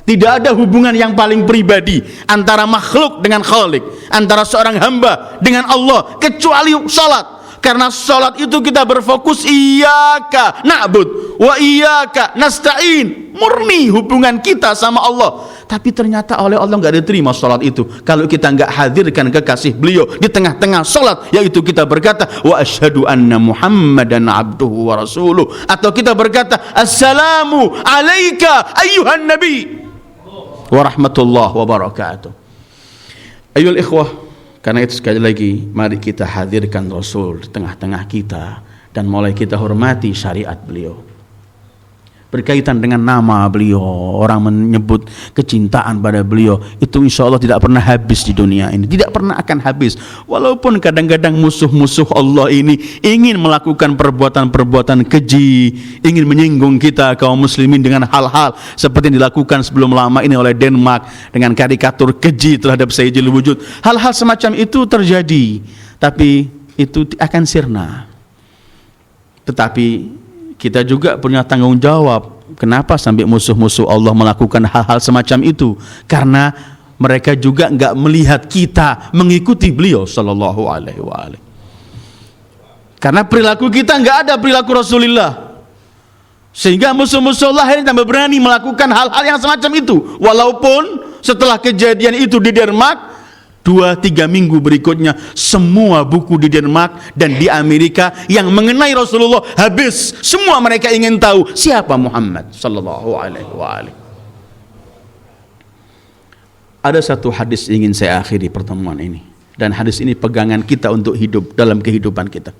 Tidak ada hubungan yang paling pribadi antara makhluk dengan Khalik, antara seorang hamba dengan Allah, kecuali salat. Karena salat itu kita berfokus iyyaka na'bud wa iyyaka nasta'in, murni hubungan kita sama Allah. Tapi ternyata oleh Allah enggak diterima salat itu kalau kita enggak hadirkan kekasih beliau di tengah-tengah salat, yaitu kita berkata wa asyhadu anna Muhammadan abduhu wa rasuluh, atau kita berkata assalamu alayka ayyuhan nabi warahmatullahi wabarakatuh. Ayyul ikhwah, karena itu sekali lagi mari kita hadirkan Rasul di tengah-tengah kita dan mulai kita hormati syariat beliau. Berkaitan dengan nama beliau, orang menyebut kecintaan pada beliau, itu insya Allah tidak pernah habis di dunia ini, tidak pernah akan habis. Walaupun kadang-kadang musuh-musuh Allah ini ingin melakukan perbuatan-perbuatan keji, ingin menyinggung kita kaum muslimin dengan hal-hal seperti yang dilakukan sebelum lama ini oleh Denmark dengan karikatur keji terhadap Sayyidul Wujud. Hal-hal semacam itu terjadi, tapi itu akan sirna. Tetapi kita juga punya tanggung jawab. Kenapa sampai musuh-musuh Allah melakukan hal-hal semacam itu? Karena mereka juga enggak melihat kita mengikuti beliau sallallahu alaihi wa alihi. Karena perilaku kita enggak ada perilaku Rasulullah, sehingga musuh-musuh Allah ini tambah berani melakukan hal-hal yang semacam itu. Walaupun setelah kejadian itu di Denmark, 2-3 minggu berikutnya semua buku di Denmark dan di Amerika yang mengenai Rasulullah habis. Semua mereka ingin tahu siapa Muhammad sallallahu alaihi wa alihi. Ada satu hadis ingin saya akhiri pertemuan ini, dan hadis ini pegangan kita untuk hidup dalam kehidupan kita.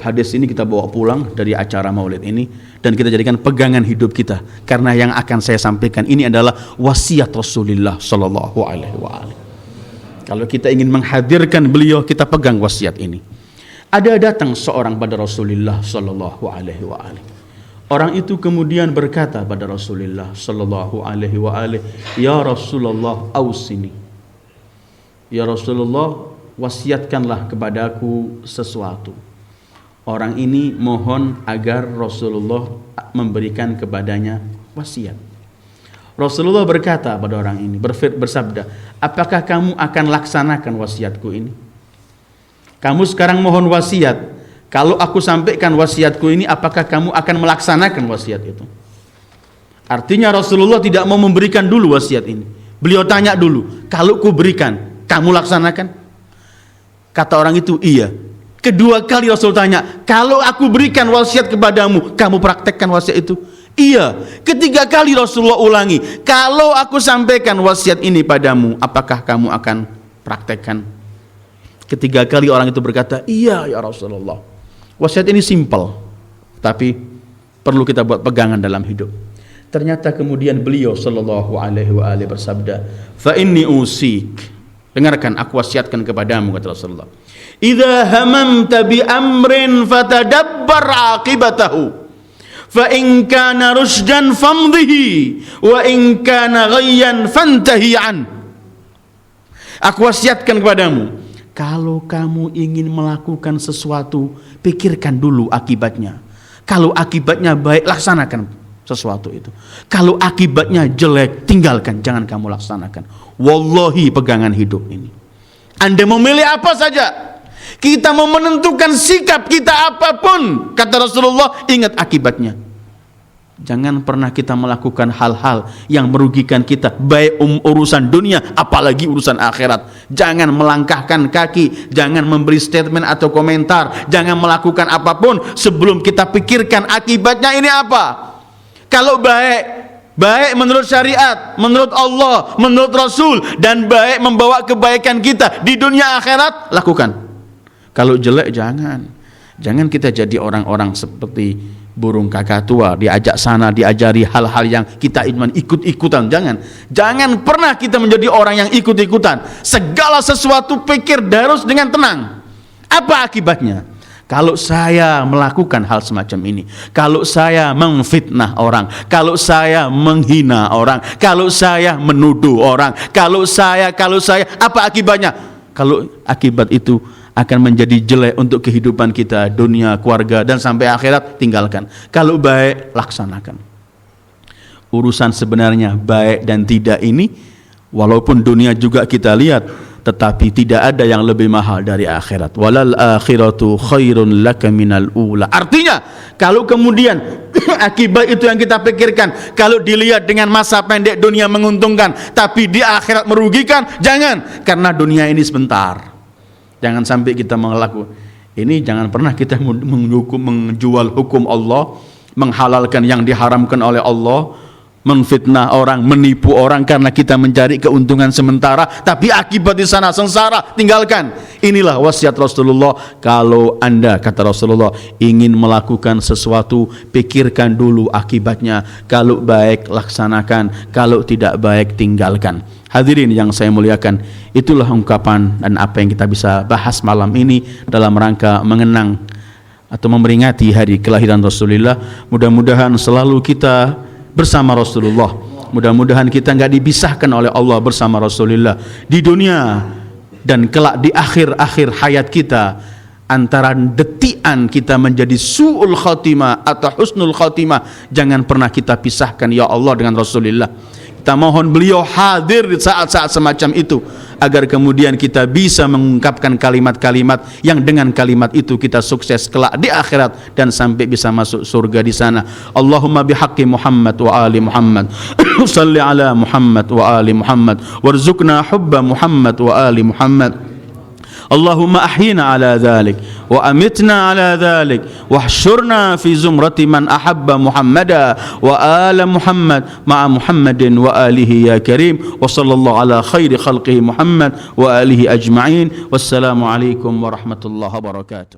Hadis ini kita bawa pulang dari acara maulid ini dan kita jadikan pegangan hidup kita, karena yang akan saya sampaikan ini adalah wasiat Rasulullah sallallahu alaihi wa alihi. Kalau kita ingin menghadirkan beliau, kita pegang wasiat ini. Ada datang seorang pada Rasulullah sallallahu alaihi wa alihi. Orang itu kemudian berkata pada Rasulullah sallallahu alaihi wa alihi, "Ya Rasulullah, ausini." Ya Rasulullah, wasiatkanlah kepadaku sesuatu. Orang ini mohon agar Rasulullah memberikan kepadanya wasiat. Rasulullah berkata pada orang ini, bersabda, "Apakah kamu akan laksanakan wasiatku ini?" Kamu sekarang mohon wasiat. Kalau aku sampaikan wasiatku ini, apakah kamu akan melaksanakan wasiat itu? Artinya Rasulullah tidak mau memberikan dulu wasiat ini. Beliau tanya dulu, kalau ku berikan, kamu laksanakan? Kata orang itu, iya. Kedua kali Rasul tanya, kalau aku berikan wasiat kepadamu, kamu praktekkan wasiat itu? Iya. Ketiga kali Rasulullah ulangi, kalau aku sampaikan wasiat ini padamu, apakah kamu akan praktekkan? Ketiga kali orang itu berkata, iya ya Rasulullah. Wasiat ini simpel, tapi perlu kita buat pegangan dalam hidup. Ternyata kemudian beliau sallallahu alaihi wa alihi bersabda, "Fa inni usik." Dengarkan, aku wasiatkan kepadamu, kata Rasulullah. "Idza hamamta bi amrin fatadabbar aqibatahu. Fa in kana rusydan famdhihi wa in kana ghayyan fantahi an." Aku wasiatkan kepadamu, kalau kamu ingin melakukan sesuatu, pikirkan dulu akibatnya. Kalau akibatnya baik, laksanakan sesuatu itu. Kalau akibatnya jelek, tinggalkan, jangan kamu laksanakan. Wallahi pegangan hidup ini. Anda memilih apa saja, kita mau menentukan sikap kita apapun, kata Rasulullah, ingat akibatnya. Jangan pernah kita melakukan hal-hal yang merugikan kita, baik urusan dunia apalagi urusan akhirat. Jangan melangkahkan kaki, jangan memberi statement atau komentar, jangan melakukan apapun sebelum kita pikirkan akibatnya ini apa. Kalau baik menurut syariat, menurut Allah, menurut Rasul, dan baik membawa kebaikan kita di dunia akhirat, lakukan. Kalau jelek, jangan kita jadi orang-orang seperti burung kakak tua, diajak sana, diajari hal-hal yang kita ikut-ikutan. Jangan pernah kita menjadi orang yang ikut-ikutan. Segala sesuatu pikir harus dengan tenang. Apa akibatnya? Kalau saya melakukan hal semacam ini, kalau saya memfitnah orang, kalau saya menghina orang, kalau saya menuduh orang, kalau saya, apa akibatnya? Kalau akibat itu akan menjadi jelek untuk kehidupan kita, dunia, keluarga, dan sampai akhirat, tinggalkan. Kalau baik, laksanakan. Urusan sebenarnya baik dan tidak ini, walaupun dunia juga kita lihat, tetapi tidak ada yang lebih mahal dari akhirat. Walal akhiratu khairun laka minal ula. Artinya, kalau kemudian akibat itu yang kita pikirkan, kalau dilihat dengan masa pendek dunia menguntungkan, tapi di akhirat merugikan, jangan. Karena dunia ini sebentar. Jangan sampai kita melakukan ini. Jangan pernah kita menjual hukum Allah, menghalalkan yang diharamkan oleh Allah, menfitnah orang, menipu orang karena kita mencari keuntungan sementara, tapi akibat di sana sengsara. Tinggalkan. Inilah wasiat Rasulullah. Kalau Anda, kata Rasulullah, ingin melakukan sesuatu, pikirkan dulu akibatnya. Kalau baik, laksanakan. Kalau tidak baik, tinggalkan. Hadirin yang saya muliakan, itulah ungkapan dan apa yang kita bisa bahas malam ini dalam rangka mengenang atau memperingati hari kelahiran Rasulullah. Mudah-mudahan selalu kita bersama Rasulullah. Mudah-mudahan kita enggak dipisahkan oleh Allah bersama Rasulullah di dunia dan kelak di akhir-akhir hayat kita. Antara detian kita menjadi su'ul khatimah atau husnul khatimah, jangan pernah kita pisahkan ya Allah dengan Rasulullah. Kita mohon beliau hadir di saat-saat semacam itu, agar kemudian kita bisa mengungkapkan kalimat-kalimat yang dengan kalimat itu kita sukses kelak di akhirat dan sampai bisa masuk surga di sana. Allahumma bihaqqi Muhammad wa ali Muhammad salli ala Muhammad wa ali Muhammad warzuqna hubba Muhammad wa ali Muhammad. Allahumma ahyina ala dhalik wa amitna ala dhalik wahsyurna fi zumrati man ahabba Muhammada wa ala Muhammad ma'a Muhammadin wa alihi ya karim. Wa sallallahu ala khairi khalqihi Muhammad wa alihi ajma'in. Wassalamu alaikum warahmatullahi wabarakatuh.